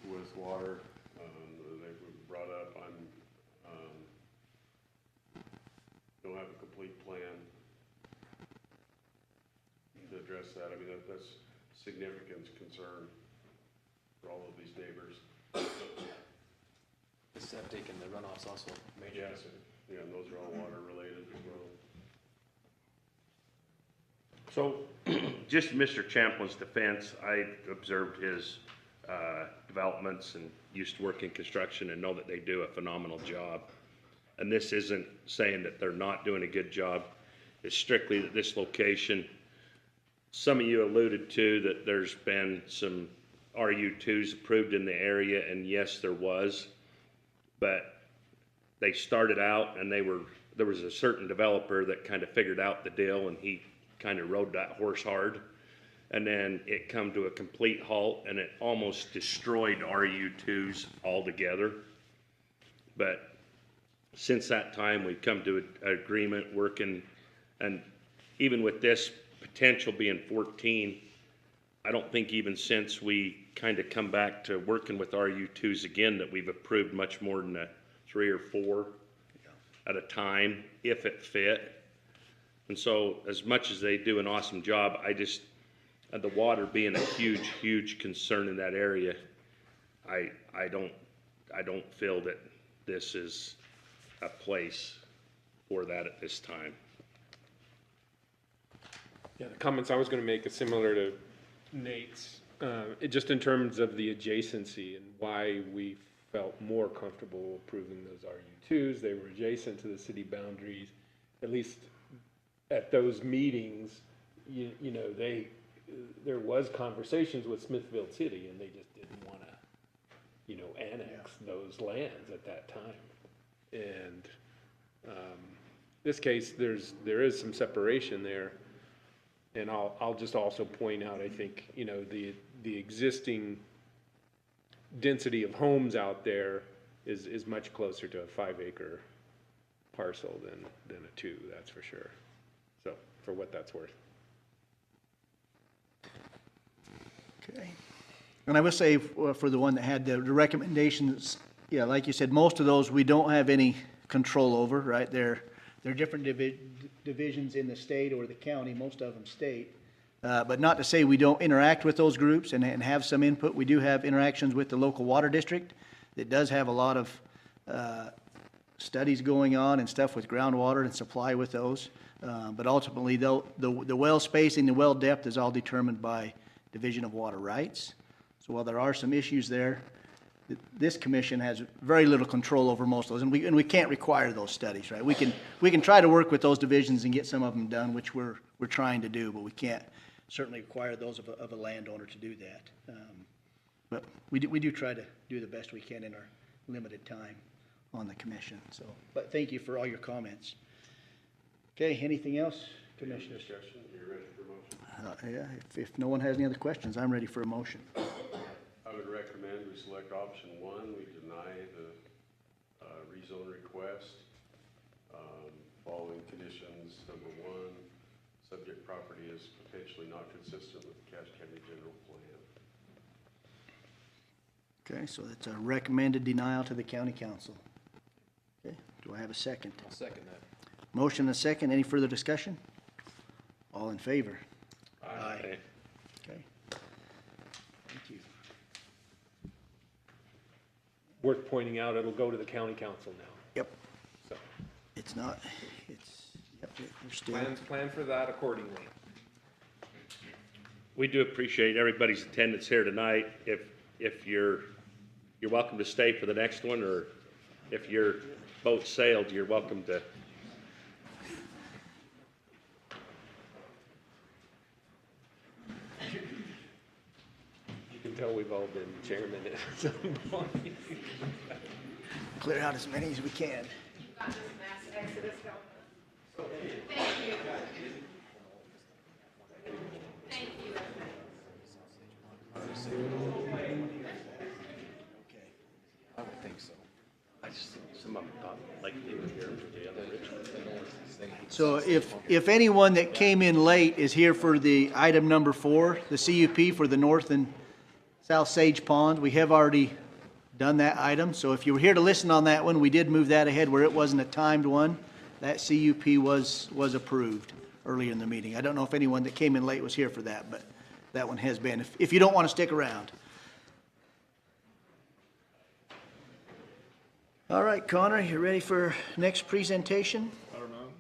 with water, they brought up, don't have a complete plan to address that. I mean, that's significant concern for all of these neighbors. The septic and the runoff's also major Yeah, concern. yeah, and those are all water related as well. So, just Mr. Champlin's defense, I observed his developments and used to work in construction and know that they do a phenomenal job. And this isn't saying that they're not doing a good job. It's strictly that this location, some of you alluded to that there's been some RU2s approved in the area, and yes, there was. But they started out and there was a certain developer that kind of figured out the deal, and he kind of rode that horse hard. And then it come to a complete halt, and it almost destroyed RU2s altogether. But since that time, we've come to an agreement working, and even with this potential being 14, I don't think even since we kind of come back to working with RU2s again that we've approved much more than 3 or 4 at a time, if it fit. And so, as much as they do an awesome job, the water being a huge, huge concern in that area, I don't feel that this is a place for that at this time. Yeah, the comments I was gonna make is similar to Nate's, just in terms of the adjacency and why we felt more comfortable approving those RU2s. They were adjacent to the city boundaries, at least at those meetings, you know, there was conversations with Smithfield City, and they just didn't want to, you know, annex those lands at that time. And this case, there is some separation there, and I'll just also point out, I think, you know, the existing density of homes out there is much closer to a 5-acre parcel than a 2, that's for sure. So, for what that's worth. okay. And I will say, for the one that had the recommendations, yeah, like you said, most of those we don't have any control over, right? They're different divisions in the state or the county, most of them state. But not to say we don't interact with those groups and have some input. We do have interactions with the local water district that does have a lot of studies going on and stuff with groundwater and supply with those. But ultimately, the well spacing, the well depth is all determined by Division of Water Rights. So while there are some issues there, this commission has very little control over most of those, and we can't require those studies, right? We can try to work with those divisions and get some of them done, which we're trying to do, but we can't certainly require those of a landowner to do that. But we do try to do the best we can in our limited time on the commission. So, but thank you for all your comments. Okay, anything else, Commissioners? Discussion, you're ready for motion? Yeah, if no one has any other questions, I'm ready for a motion. I would recommend we select option 1, we deny the rezone request, following conditions. Number 1, subject property is potentially not consistent with the Cache County General Plan. Okay, so that's a recommended denial to the county council. Okay, do I have a second? I'll second that. Motion and a second. Any further discussion? All in favor? Aye. Okay. Thank you. Worth pointing out, it'll go to the county council now. Yep. So, It's not, yep, we're still. plan for that accordingly. We do appreciate everybody's attendance here tonight. If you're welcome to stay for the next one, or if your boat sailed, you're welcome to. You can tell we've all been chairman at some point. Clear out as many as we can. I would think so. I Some of them thought like they were here today on the Richmond. So if anyone that came in late is here for the item number 4, the CUP for the North and South Sage Pond, we have already done that item. So if you were here to listen on that one, we did move that ahead where it wasn't a timed one. That CUP was approved earlier in the meeting. I don't know if anyone that came in late was here for that, but that one has been, if you don't want to stick around. All right, Connor, you ready for next presentation? Powder Mountain.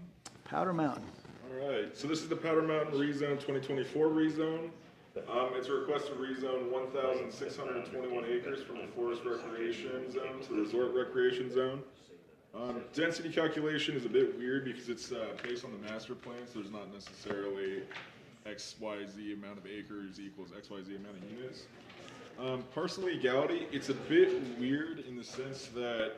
Powder Mountain. All right, so this is the Powder Mountain Rezone 2024 rezone. It's a request to rezone 1,621 acres from the Forest Recreation Zone to the Resort Recreation Zone. Density calculation is a bit weird because it's based on the master plan, so there's not necessarily XYZ amount of acres equals XYZ amount of units. Parcel legality, it's a bit weird in the sense that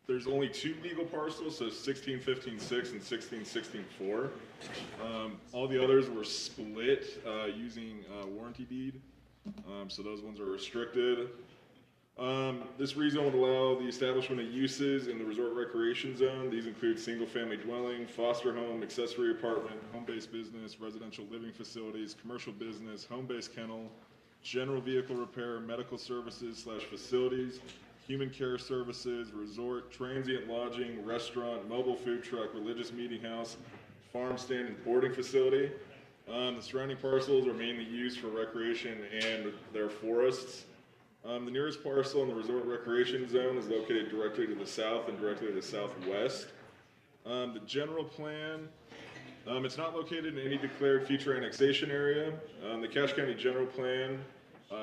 there's only 2 legal parcels, so 1615-6 and 1616-4. All the others were split using warranty deed, so those ones are restricted. This rezone would allow the establishment of uses in the resort recreation zone. These include single-family dwelling, foster home, accessory apartment, home-based business, residential living facilities, commercial business, home-based kennel, general vehicle repair, medical services / facilities, human care services, resort, transient lodging, restaurant, mobile food truck, religious meeting house, farm stand, and boarding facility. The surrounding parcels are mainly used for recreation and their forests. The nearest parcel in the resort recreation zone is located directly to the south and directly to the southwest. The general plan, it's not located in any declared future annexation area. The Cache County General Plan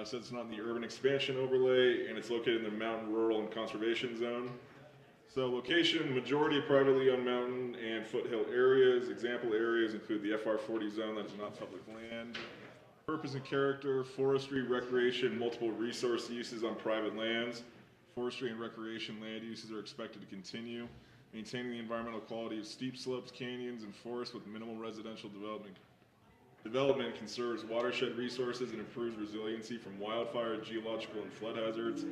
says it's not in the urban expansion overlay, and it's located in the mountain, rural, and conservation zone. So location, majority of privately owned mountain and foothill areas. Example areas include the FR40 zone that is not public land. Purpose and character, forestry, recreation, multiple resource uses on private lands. Forestry and recreation land uses are expected to continue. Maintaining the environmental quality of steep slopes, canyons, and forests with minimal residential development. Development conserves watershed resources and improves resiliency from wildfire, geological, and flood hazards.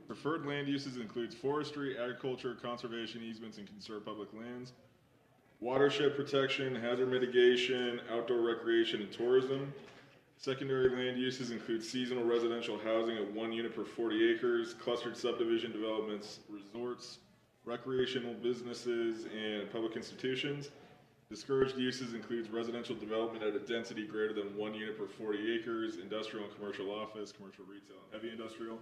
Preferred land uses includes forestry, agriculture, conservation easements, and conserved public lands. Watershed protection, hazard mitigation, outdoor recreation, and tourism. Secondary land uses include seasonal residential housing at 1 unit per 40 acres, clustered subdivision developments, resorts, recreational businesses, and public institutions. Discouraged uses includes residential development at a density greater than 1 unit per 40 acres, industrial and commercial office, commercial retail, and heavy industrial.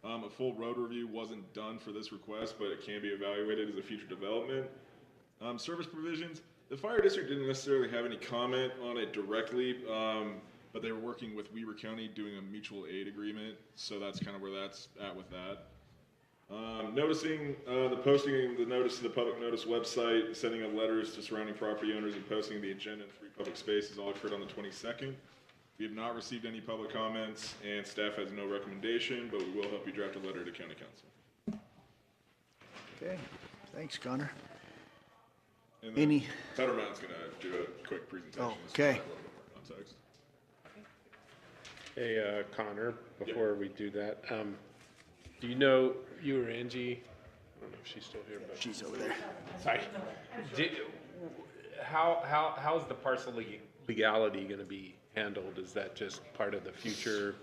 A full road review wasn't done for this request, but it can be evaluated as a future development. Service provisions, the fire district didn't necessarily have any comment on it directly, but they were working with Weber County doing a mutual aid agreement, so that's kind of where that's at with that. Noticing the posting the notice to the public notice website, sending of letters to surrounding property owners, and posting the agenda in 3 public spaces all occurred on the 22nd. We have not received any public comments, and staff has no recommendation, but we will help you draft a letter to County Council. Okay, thanks, Connor. And then Powder Mountain's going to do a quick presentation. Oh, okay. Context. Hey, Connor, before we do that, do you know you or Angie? I don't know if she's still here, but she's over there. Sorry. How's the parcel legality going to be handled? Is that just part of the future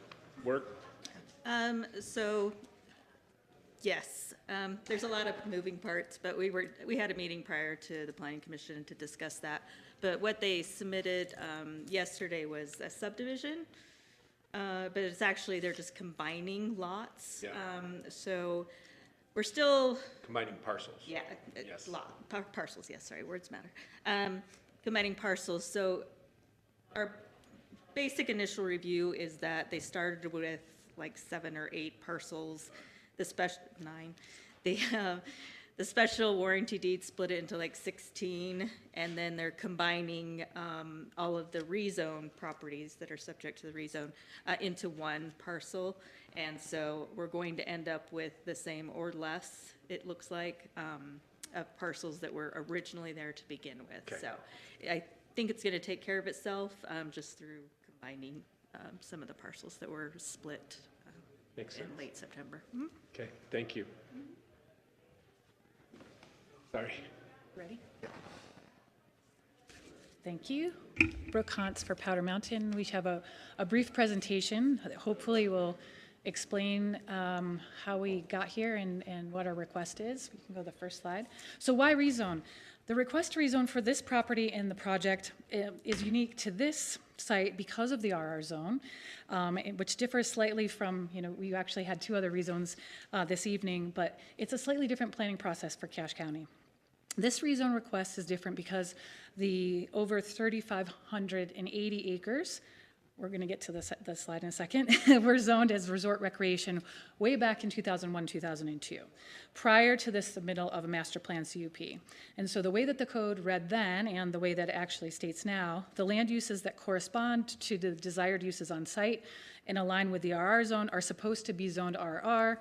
work? So, yes, there's a lot of moving parts, but we had a meeting prior to the Planning Commission to discuss that. But what they submitted yesterday was a subdivision. But it's actually, they're just combining lots. Yeah. So we're still. Combining parcels. Yeah, Yes. Parcels, yes, sorry, words matter. Combining parcels, so our basic initial review is that they started with like 7 or 8 parcels, 9. The special warranty deed split it into like 16, and then they're combining all of the rezone properties that are subject to the rezone into 1 parcel. And so we're going to end up with the same or less, it looks like, of parcels that were originally there to begin with. Okay. So I think it's going to take care of itself just through combining some of the parcels that were split Makes in sense. late September. Okay, thank you. Sorry. Ready? Thank you. Brooke Hantz for Powder Mountain. We have a brief presentation that hopefully will explain how we got here and what our request is. We can go to the first slide. So why rezone? The request to rezone for this property in the project is unique to this site because of the RR zone, which differs slightly from, we actually had 2 other rezones this evening, but it's a slightly different planning process for Cache County. This rezone request is different because the over 3,580 acres, we're going to get to the slide in a second, were zoned as resort recreation way back in 2001, 2002, prior to the submittal of a master plan CUP. And so the way that the code read then and the way that it actually states now, the land uses that correspond to the desired uses on site and align with the RR zone are supposed to be zoned RR,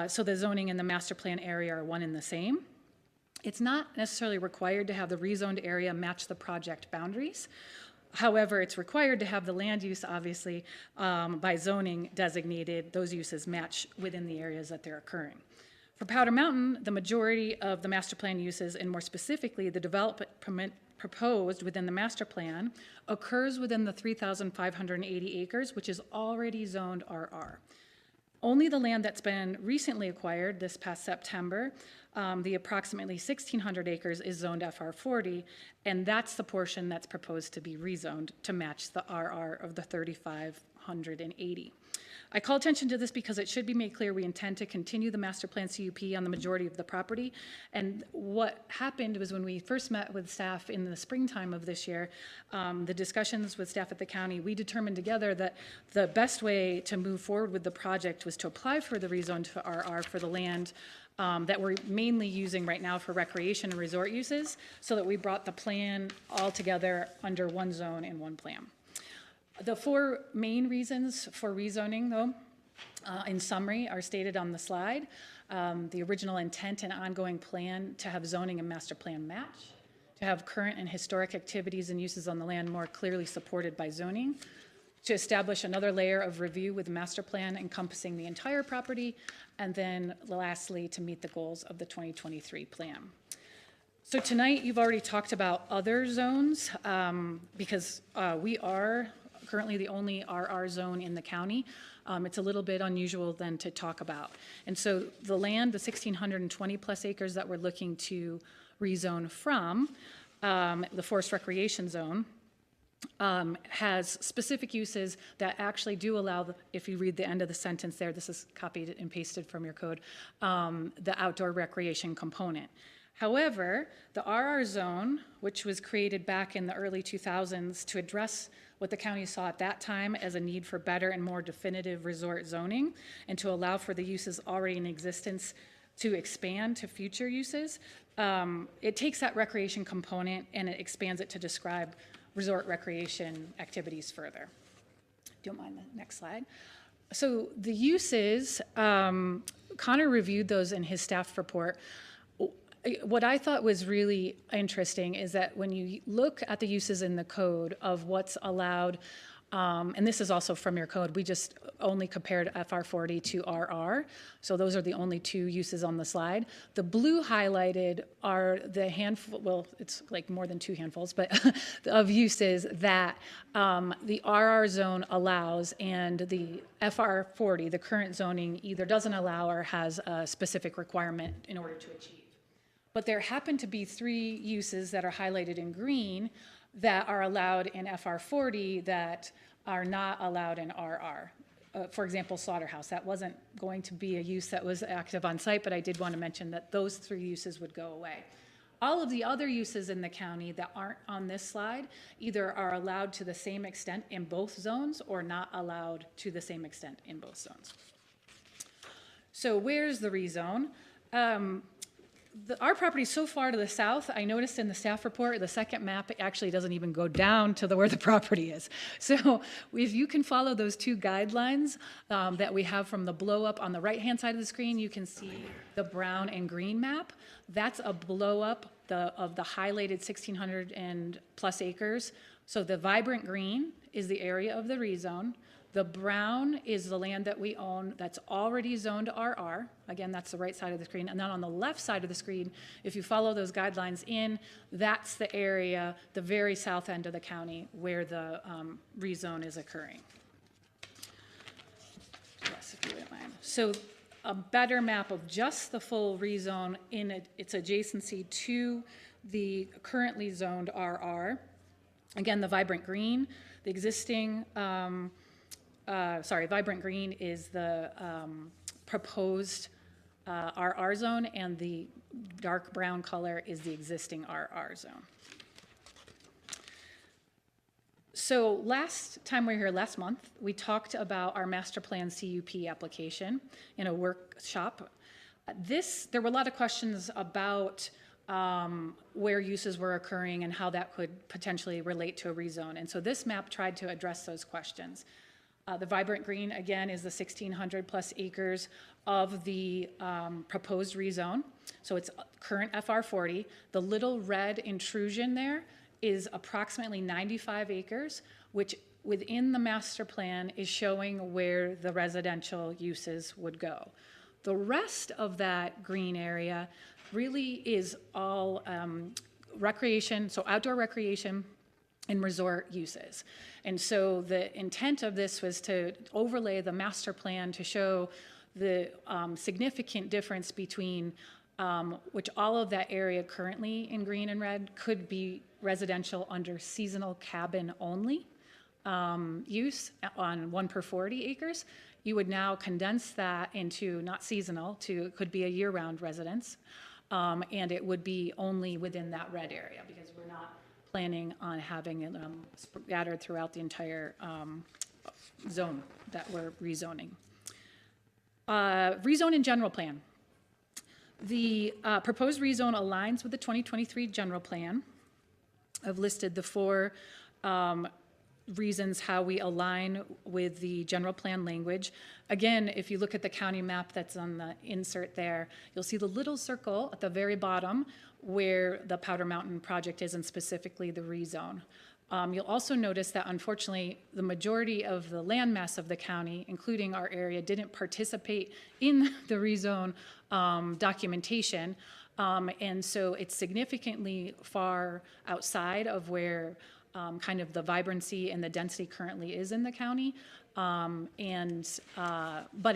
so the zoning and the master plan area are one and the same. It's not necessarily required to have the rezoned area match the project boundaries. However, it's required to have the land use, obviously, by zoning designated, those uses match within the areas that they're occurring. For Powder Mountain, the majority of the master plan uses, and more specifically, the development permit proposed within the master plan, occurs within the 3,580 acres, which is already zoned RR. Only the land that's been recently acquired this past September, the approximately 1,600 acres is zoned FR40, and that's the portion that's proposed to be rezoned to match the RR of the 3,580. I call attention to this because it should be made clear we intend to continue the master plan CUP on the majority of the property. And what happened was when we first met with staff in the springtime of this year, the discussions with staff at the county, we determined together that the best way to move forward with the project was to apply for the rezone to RR for the land that we're mainly using right now for recreation and resort uses, so that we brought the plan all together under one zone and one plan. The 4 main reasons for rezoning, though, in summary, are stated on the slide. The original intent and ongoing plan to have zoning and master plan match, to have current and historic activities and uses on the land more clearly supported by zoning, to establish another layer of review with the master plan encompassing the entire property, and then lastly, to meet the goals of the 2023 plan. So tonight, you've already talked about other zones because we are currently the only RR zone in the county. It's a little bit unusual then to talk about. And so the land, the 1,620 plus acres that we're looking to rezone from, the forest recreation zone, has specific uses that actually do allow, if you read the end of the sentence there, this is copied and pasted from your code, the outdoor recreation component. However, the RR zone, which was created back in the early 2000s to address what the county saw at that time as a need for better and more definitive resort zoning, and to allow for the uses already in existence to expand to future uses, it takes that recreation component and it expands it to describe resort recreation activities further. Don't mind the next slide. So the uses, Connor reviewed those in his staff report. What I thought was really interesting is that when you look at the uses in the code of what's allowed, and this is also from your code, we just only compared FR40 to RR, so those are the only 2 uses on the slide. The blue highlighted are the handful, well, it's like more than 2 handfuls, but of uses that the RR zone allows, and the FR40, the current zoning, either doesn't allow or has a specific requirement in order to achieve. But there happen to be 3 uses that are highlighted in green that are allowed in FR40 that are not allowed in RR. For example, slaughterhouse. That wasn't going to be a use that was active on site, but I did want to mention that those 3 uses would go away. All of the other uses in the county that aren't on this slide either are allowed to the same extent in both zones or not allowed to the same extent in both zones. So where's the rezone? Our property is so far to the south, I noticed in the staff report, the second map actually doesn't even go down to where the property is. So if you can follow those 2 guidelines that we have from the blow up on the right-hand side of the screen, you can see the brown and green map. That's a blow up of the highlighted 1,600 and plus acres. So the vibrant green is the area of the rezone. The brown is the land that we own that's already zoned RR. Again, that's the right side of the screen. And then on the left side of the screen, if you follow those guidelines in, that's the area, the very south end of the county where the rezone is occurring. Yes, if you wouldn't mind. So a better map of just the full rezone in its adjacency to the currently zoned RR. Again, the vibrant green, the existing, vibrant green is the proposed RR zone, and the dark brown color is the existing RR zone. So last time we were here last month, we talked about our master plan CUP application in a workshop. There were a lot of questions about where uses were occurring and how that could potentially relate to a rezone. And so this map tried to address those questions. The vibrant green, again, is the 1,600 plus acres of the proposed rezone. So it's current FR40. The little red intrusion there is approximately 95 acres, which within the master plan is showing where the residential uses would go. The rest of that green area really is all recreation, so outdoor recreation and resort uses. And so the intent of this was to overlay the master plan to show the significant difference between which all of that area currently in green and red could be residential under seasonal cabin only use on 1 per 40 acres. You would now condense that into not seasonal to could be a year-round residence, and it would be only within that red area because we're not planning on having it scattered throughout the entire zone that we're rezoning. Rezone and general plan. The proposed rezone aligns with the 2023 general plan. I've listed the 4 reasons how we align with the general plan language. Again, if you look at the county map that's on the insert there, you'll see the little circle at the very bottom where the Powder Mountain project is, and specifically the rezone. You'll also notice that unfortunately the majority of the landmass of the county, including our area, didn't participate in the rezone documentation. And so it's significantly far outside of where kind of the vibrancy and the density currently is in the county. But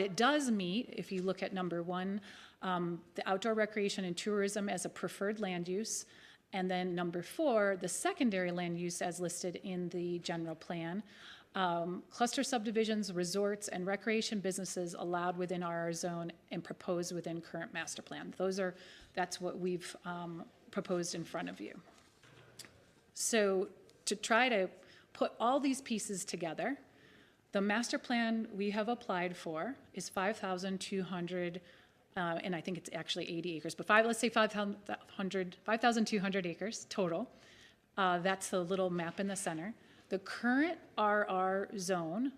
it does meet, if you look at number 1, the outdoor recreation and tourism as a preferred land use. And then number 4, the secondary land use as listed in the general plan. Cluster subdivisions, resorts, and recreation businesses allowed within our zone and proposed within current master plan. That's what we've proposed in front of you. So to try to put all these pieces together, the master plan we have applied for is 5,200, and I think it's actually 80 acres, but let's say 5,200 acres total. That's the little map in the center. The current RR zone,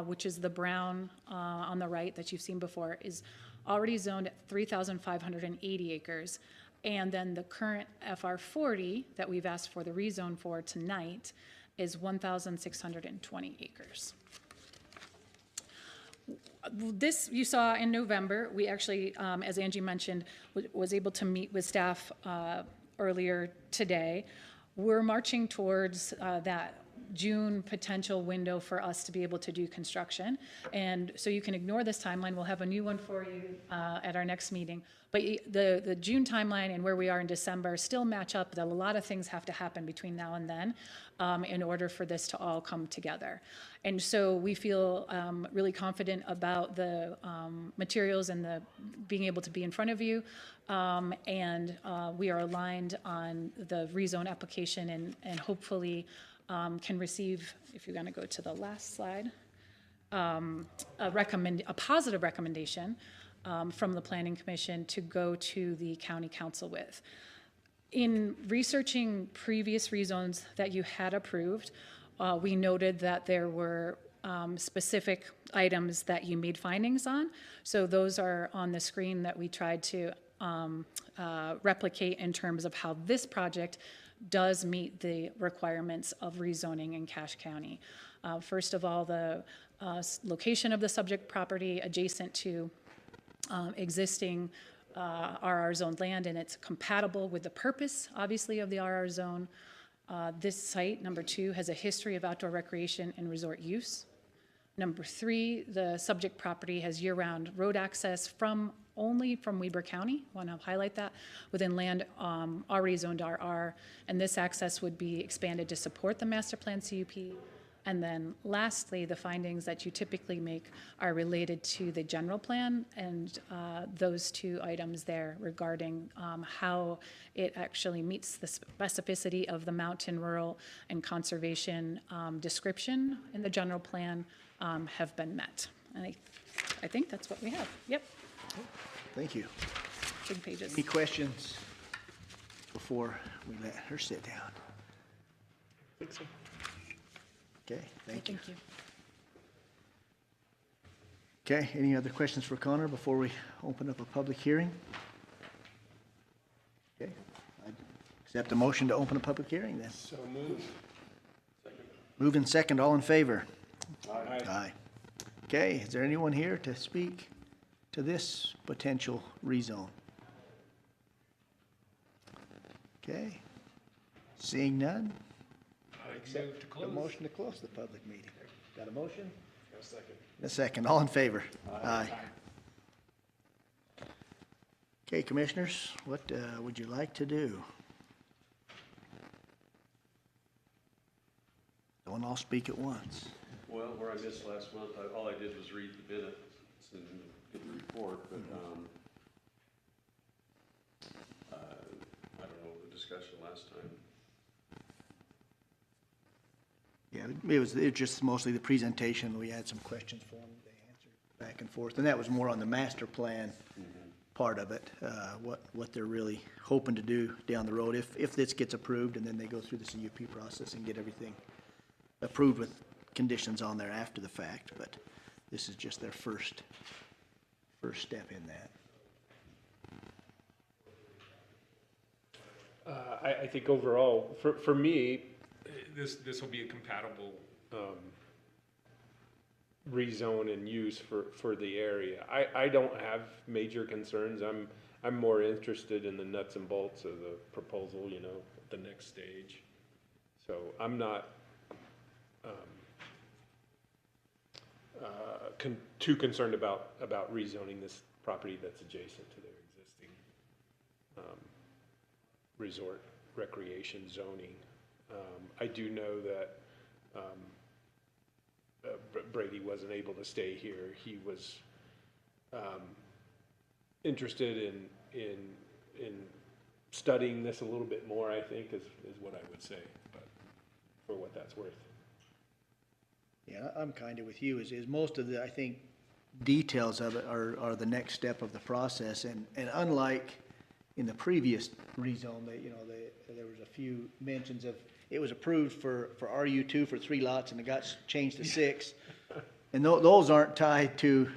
which is the brown on the right that you've seen before, is already zoned at 3,580 acres. And then the current FR40 that we've asked for the rezone for tonight is 1,620 acres. This you saw in November. We actually, as Angie mentioned, was able to meet with staff earlier today. We're marching towards that June potential window for us to be able to do construction. And so you can ignore this timeline. We'll have a new one for you at our next meeting. But the June timeline and where we are in December still match up. A lot of things have to happen between now and then in order for this to all come together. And so we feel really confident about the materials and the being able to be in front of you. And we are aligned on the rezone application and hopefully can receive, if you're going to go to the last slide, a positive recommendation from the Planning Commission to go to the County Council with. In researching previous rezones that you had approved, we noted that there were specific items that you made findings on. So those are on the screen that we tried to replicate in terms of how this project does meet the requirements of rezoning in Cache County. First of all, the location of the subject property adjacent to existing RR zoned land, and it's compatible with the purpose, obviously, of the RR zone. This site, number 2, has a history of outdoor recreation and resort use. Number 3, the subject property has year-round road access only from Weber County. Want to highlight that, within land already zoned RR, and this access would be expanded to support the master plan CUP. And then lastly, the findings that you typically make are related to the general plan, and those 2 items there regarding how it actually meets the specificity of the mountain, rural, and conservation description in the general plan have been met. And I think that's what we have. Yep, Thank you. big pages. Any questions before we let her sit down? Okay, thank you. Thank you. Okay, any other questions for Connor before we open up a public hearing? Okay, I accept a motion to open a public hearing then. So moved. Move in second, all in favor? Aye. Okay, is there anyone here to speak to this potential rezone? Okay, seeing none? Accept a motion to close the public meeting. Got a motion? Got a second. A second, all in favor? Aye. Okay, commissioners, what would you like to do? Don't all speak at once. Well, where I missed last month, all I did was read the minutes and get the report, but, I don't know, the discussion last time. Yeah, it was just mostly the presentation. We had some questions for them. They answered back and forth. And that was more on the master plan part of it, what they're really hoping to do down the road if this gets approved, and then they go through the CUP process and get everything approved with conditions on there after the fact. But this is just their first step in that. I think overall, for me, this will be a compatible rezone and use for the area. I don't have major concerns. I'm more interested in the nuts and bolts of the proposal, the next stage. So I'm not too concerned about rezoning this property that's adjacent to their existing resort recreation zoning. I do know that Brady wasn't able to stay here. He was interested in studying this a little bit more, I think, is what I would say, but for what that's worth. Yeah, I'm kind of with you, is most of the, I think, details of it are the next step of the process, and unlike in the previous rezone, there was a few mentions of, it was approved for RU2 for 3 lots, and it got changed to 6. And those aren't tied to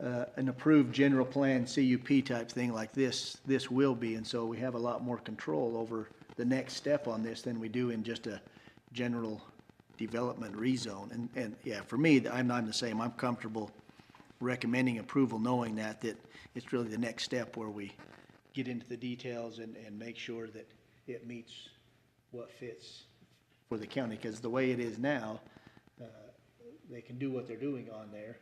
an approved general plan CUP type thing like this will be, and so we have a lot more control over the next step on this than we do in just a general development rezone. And yeah, for me, I'm the same. I'm comfortable recommending approval, knowing that it's really the next step where we get into the details and make sure that it meets what fits for the county, because the way it is now, they can do what they're doing on there.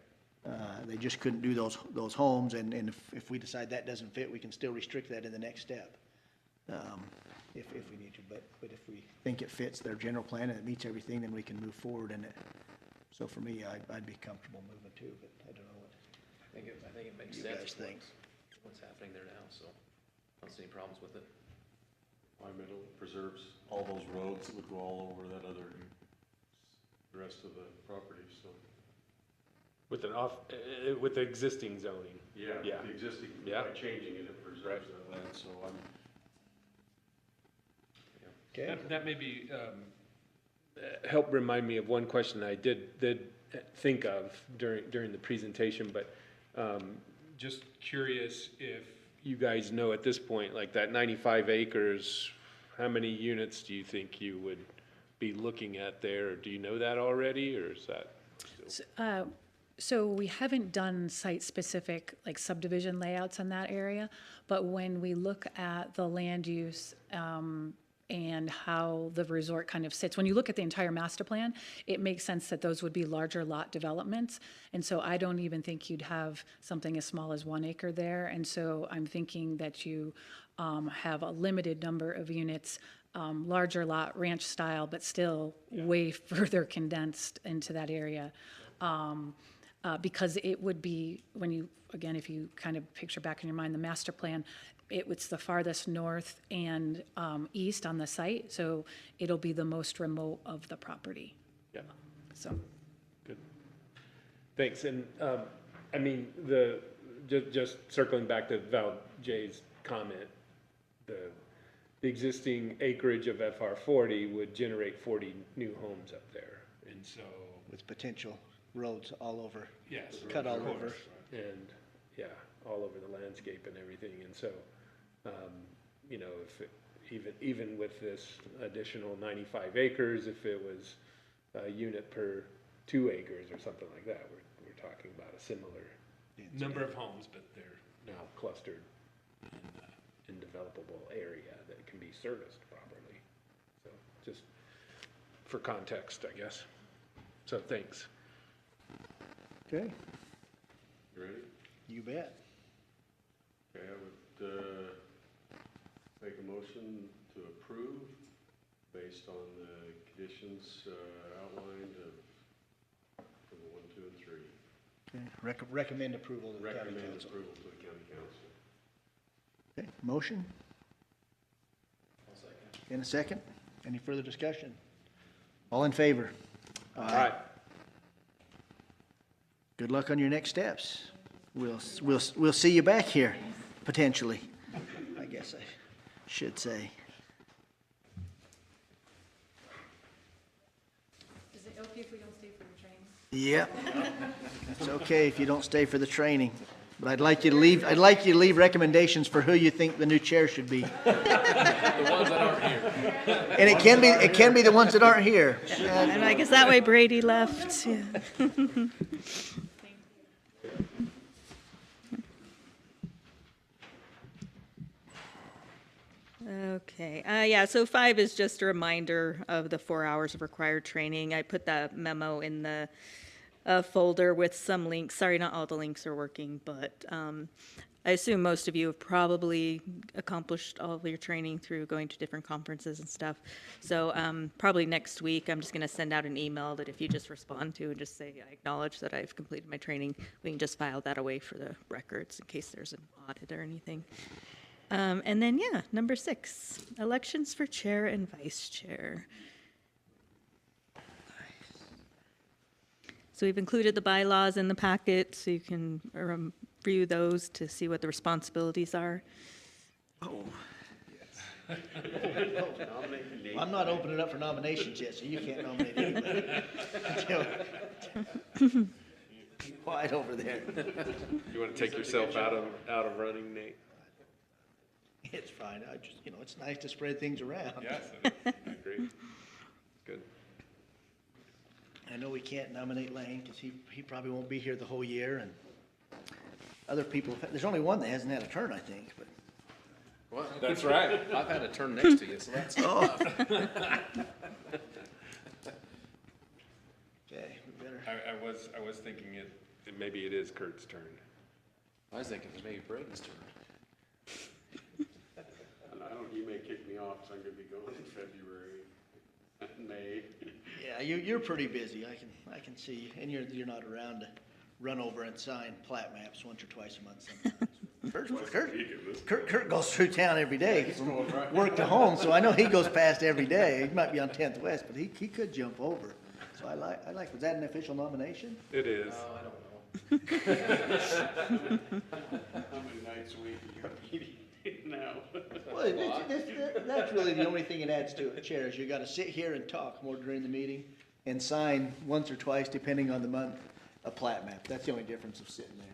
They just couldn't do those homes, and if we decide that doesn't fit, we can still restrict that in the next step, if we need to. But if we think it fits their general plan and it meets everything, then we can move forward in it. So for me, I'd be comfortable moving too, but I don't know what I think it makes you sense. guys think. What's happening there now, so I don't see any problems with it. Environmental preserves all those roads that would go all over that the rest of the property, so. With with the existing zoning. Yeah, Yeah. the existing, Yeah. by changing it, it preserves that land, so I'm. Okay. That may be, help remind me of one question I did think of during the presentation, but just curious if you guys know at this point, like that 95 acres, how many units do you think you would be looking at there? Do you know that already, or is that still? So we haven't done site-specific, like subdivision layouts on that area, but when we look at the land use and how the resort kind of sits, when you look at the entire master plan, it makes sense that those would be larger lot developments. And so I don't even think you'd have something as small as 1 acre there. And so I'm thinking that you have a limited number of units, larger lot, ranch style, but still way further condensed into that area. Because it would be, when you, again, if you kind of picture back in your mind the master plan, it's the farthest north and east on the site, so it'll be the most remote of the property. Yeah. So. Good. Thanks. And I mean, just circling back to Val J's comment, the existing acreage of FR 40 would generate 40 new homes up there, and so With potential roads all over. yes, Cut all of over. course. And yeah, all over the landscape and everything. And so, you know, if even with this additional 95 acres, if it was a unit per 2 acres or something like that, we're talking about a similar number of homes, but they're now clustered in developable area that can be serviced properly. So just for context, I guess. So thanks. Okay, You ready? you bet. Okay, I would make a motion to approve based on the conditions outlined of the 1, 2, and 3. Okay. Recommend approval to the county Recommend council. approval to the county council. Okay, motion? In a second. Any further discussion? All in favor? All right. Good luck on your next steps. We'll see you back here, potentially, I guess I should say. Is it okay if we don't stay for the training? Yep. It's okay if you don't stay for the training, but I'd like you to leave recommendations for who you think the new chair should be. The ones that aren't here. And it can be the ones that aren't here. And I guess that way Brady left. Yeah. Okay, yeah, so 5 is just a reminder of the 4 hours of required training. I put that memo in the folder with some links. Sorry, not all the links are working, but I assume most of you have probably accomplished all of your training through going to different conferences and stuff. So probably next week, I'm just going to send out an email that if you just respond to and just say, I acknowledge that I've completed my training, we can just file that away for the records in case there's an audit or anything. And then, yeah, number 6, elections for chair and vice chair. So we've included the bylaws in the packet, so you can review those to see what the responsibilities are. Oh. I'm not opening up for nominations yet, so you can't nominate anybody. Quiet over there. You want to take yourself out of running, Nate? It's fine. I just, it's nice to spread things around. Yes, I agree. Good. I know we can't nominate Lane because he probably won't be here the whole year, and other people, there's only one that hasn't had a turn, I think, but. What? That's right. I've had a turn next to you, so that's. Oh. Okay, we better. I was thinking maybe it is Kurt's turn. I was thinking it may be Braden's turn. You may kick me off, because I'm gonna be going in February, May. Yeah, you're pretty busy. I can see, and you're not around to run over and sign plat maps once or twice a month sometimes. Kurt goes through town every day from work to home, so I know he goes past every day. He might be on 10th West, but he could jump over. So I like, was that an official nomination? It is. Oh, I don't know. How many nights a week are you meeting now? Well, that's really the only thing it adds to it, Chair, is you gotta sit here and talk more during the meeting and sign once or twice, depending on the month, a plat map. That's the only difference of sitting there.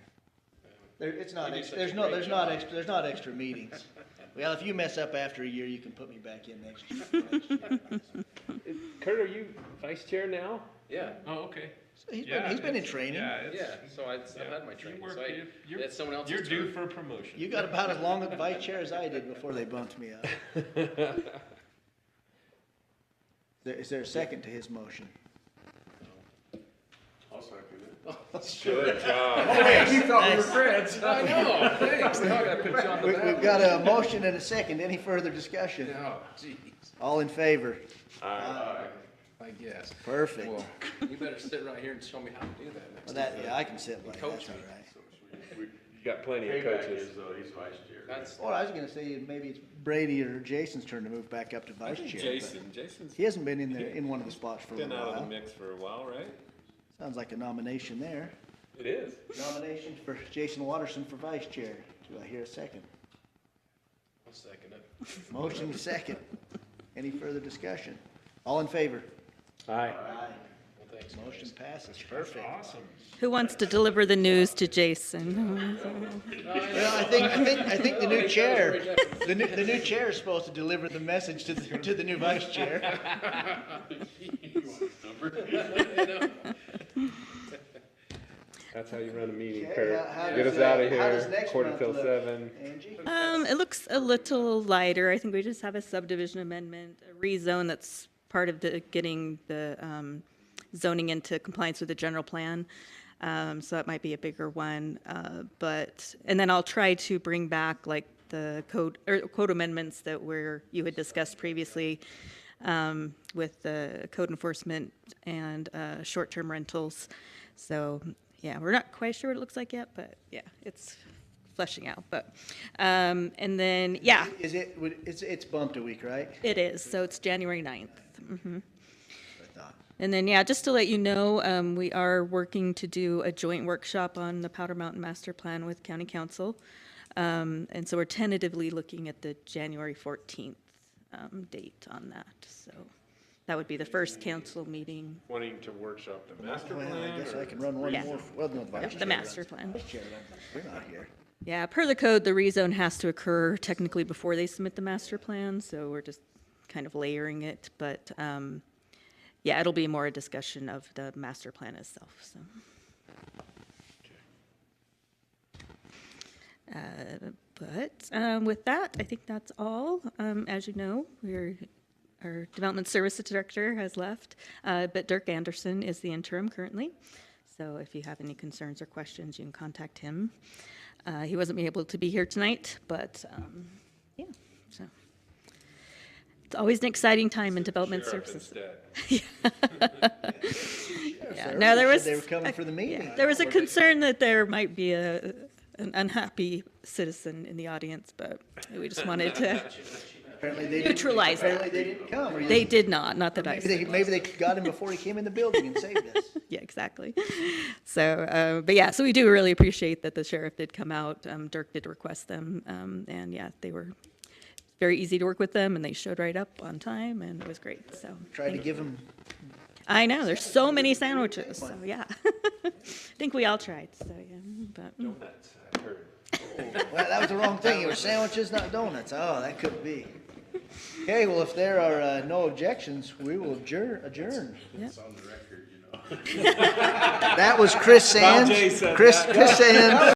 It's not, there's not extra meetings. Well, if you mess up after a year, you can put me back in next year. Kurt, are you vice chair now? Yeah. Oh, okay. He's been in training. Yeah, so I've had my training, so it's someone else's You're turn. due for a promotion. You got about as long a vice chair as I did before they bumped me up. Is there a second to his motion? I'll second it. Good job. You thought we were friends. I know, thanks. Now I gotta put you on the We've got a motion and a second. Any further discussion? Oh, jeez, All in favor? I guess. Perfect. Well, you better sit right here and show me how to do that next Well, time. that, yeah, I can sit like Coach that's all me. right. You got plenty of Payback coaches. is, he's vice chair. That's, Well, I was gonna say maybe it's Brady or Jason's turn to move back up to I vice think chair. but Jason's He hasn't been in there, in one of the spots for a been out of the while. mix for a while, right? Sounds like a nomination there. It is. Nomination for Jason Watterson for vice chair. Do I hear a second? I'll second it. Motion second. Any further discussion? All in favor? Aye. Well, thanks, guys. Motion passes. Perfect. Awesome. Who wants to deliver the news to Jason? Well, I think the new chair, the new chair is supposed to deliver the message to the new vice chair. That's how you run a meeting, Okay, Kurt. how Get does, us out of how does here, next quarter month till look? 7. Angie? It looks a little lighter. I think we just have a subdivision amendment, a rezone that's part of getting the zoning into compliance with the general plan. So that might be a bigger one. And then I'll try to bring back like the code amendments that you had discussed previously with the code enforcement and short-term rentals. So yeah, we're not quite sure what it looks like yet, but yeah, it's fleshing out. But and then yeah, It's bumped a week, right? it is. So it's January 9th. And then, yeah, just to let you know, we are working to do a joint workshop on the Powder Mountain Master Plan with County Council. And so we're tentatively looking at the January 14th date on that. So that would be the first council meeting. Wanting to workshop the master Well, plan? I guess or- I can run one Yeah. more. Well, no, vice The chair, master that's- plan. vice chair, we're not here. Yeah, per the code, the rezone has to occur technically before they submit the master plan, so we're just kind of layering it. But yeah, it'll be more a discussion of the master plan itself, so. But with that, I think that's all. As you know, our development services director has left, but Dirk Anderson is the interim currently. So if you have any concerns or questions, you can contact him. He wasn't able to be here tonight, but yeah, so. It's always an exciting time in development Sheriff services. instead. Yeah, no, there was. They were coming for the meeting. There was a concern that there might be an unhappy citizen in the audience, but we just wanted to Apparently they neutralize that. Apparently they didn't come. Or you They didn't- did not that I saw. Maybe they got him before he came in the building and saved us. Yeah, exactly. So, but yeah, so we do really appreciate that the sheriff did come out. Dirk did request them, and yeah, they were very easy to work with them, and they showed right up on time, and it was great. So Tried to give him. I know there's so many sandwiches. So yeah, I think we all tried. So yeah, but Donuts, I heard. Well, that was the wrong thing. It was sandwiches, not donuts. Oh, that could be. Okay, well, if there are no objections, we will adjourn. It's on the record, you know. That was Chris Sands. Jay said Chris that. Sands.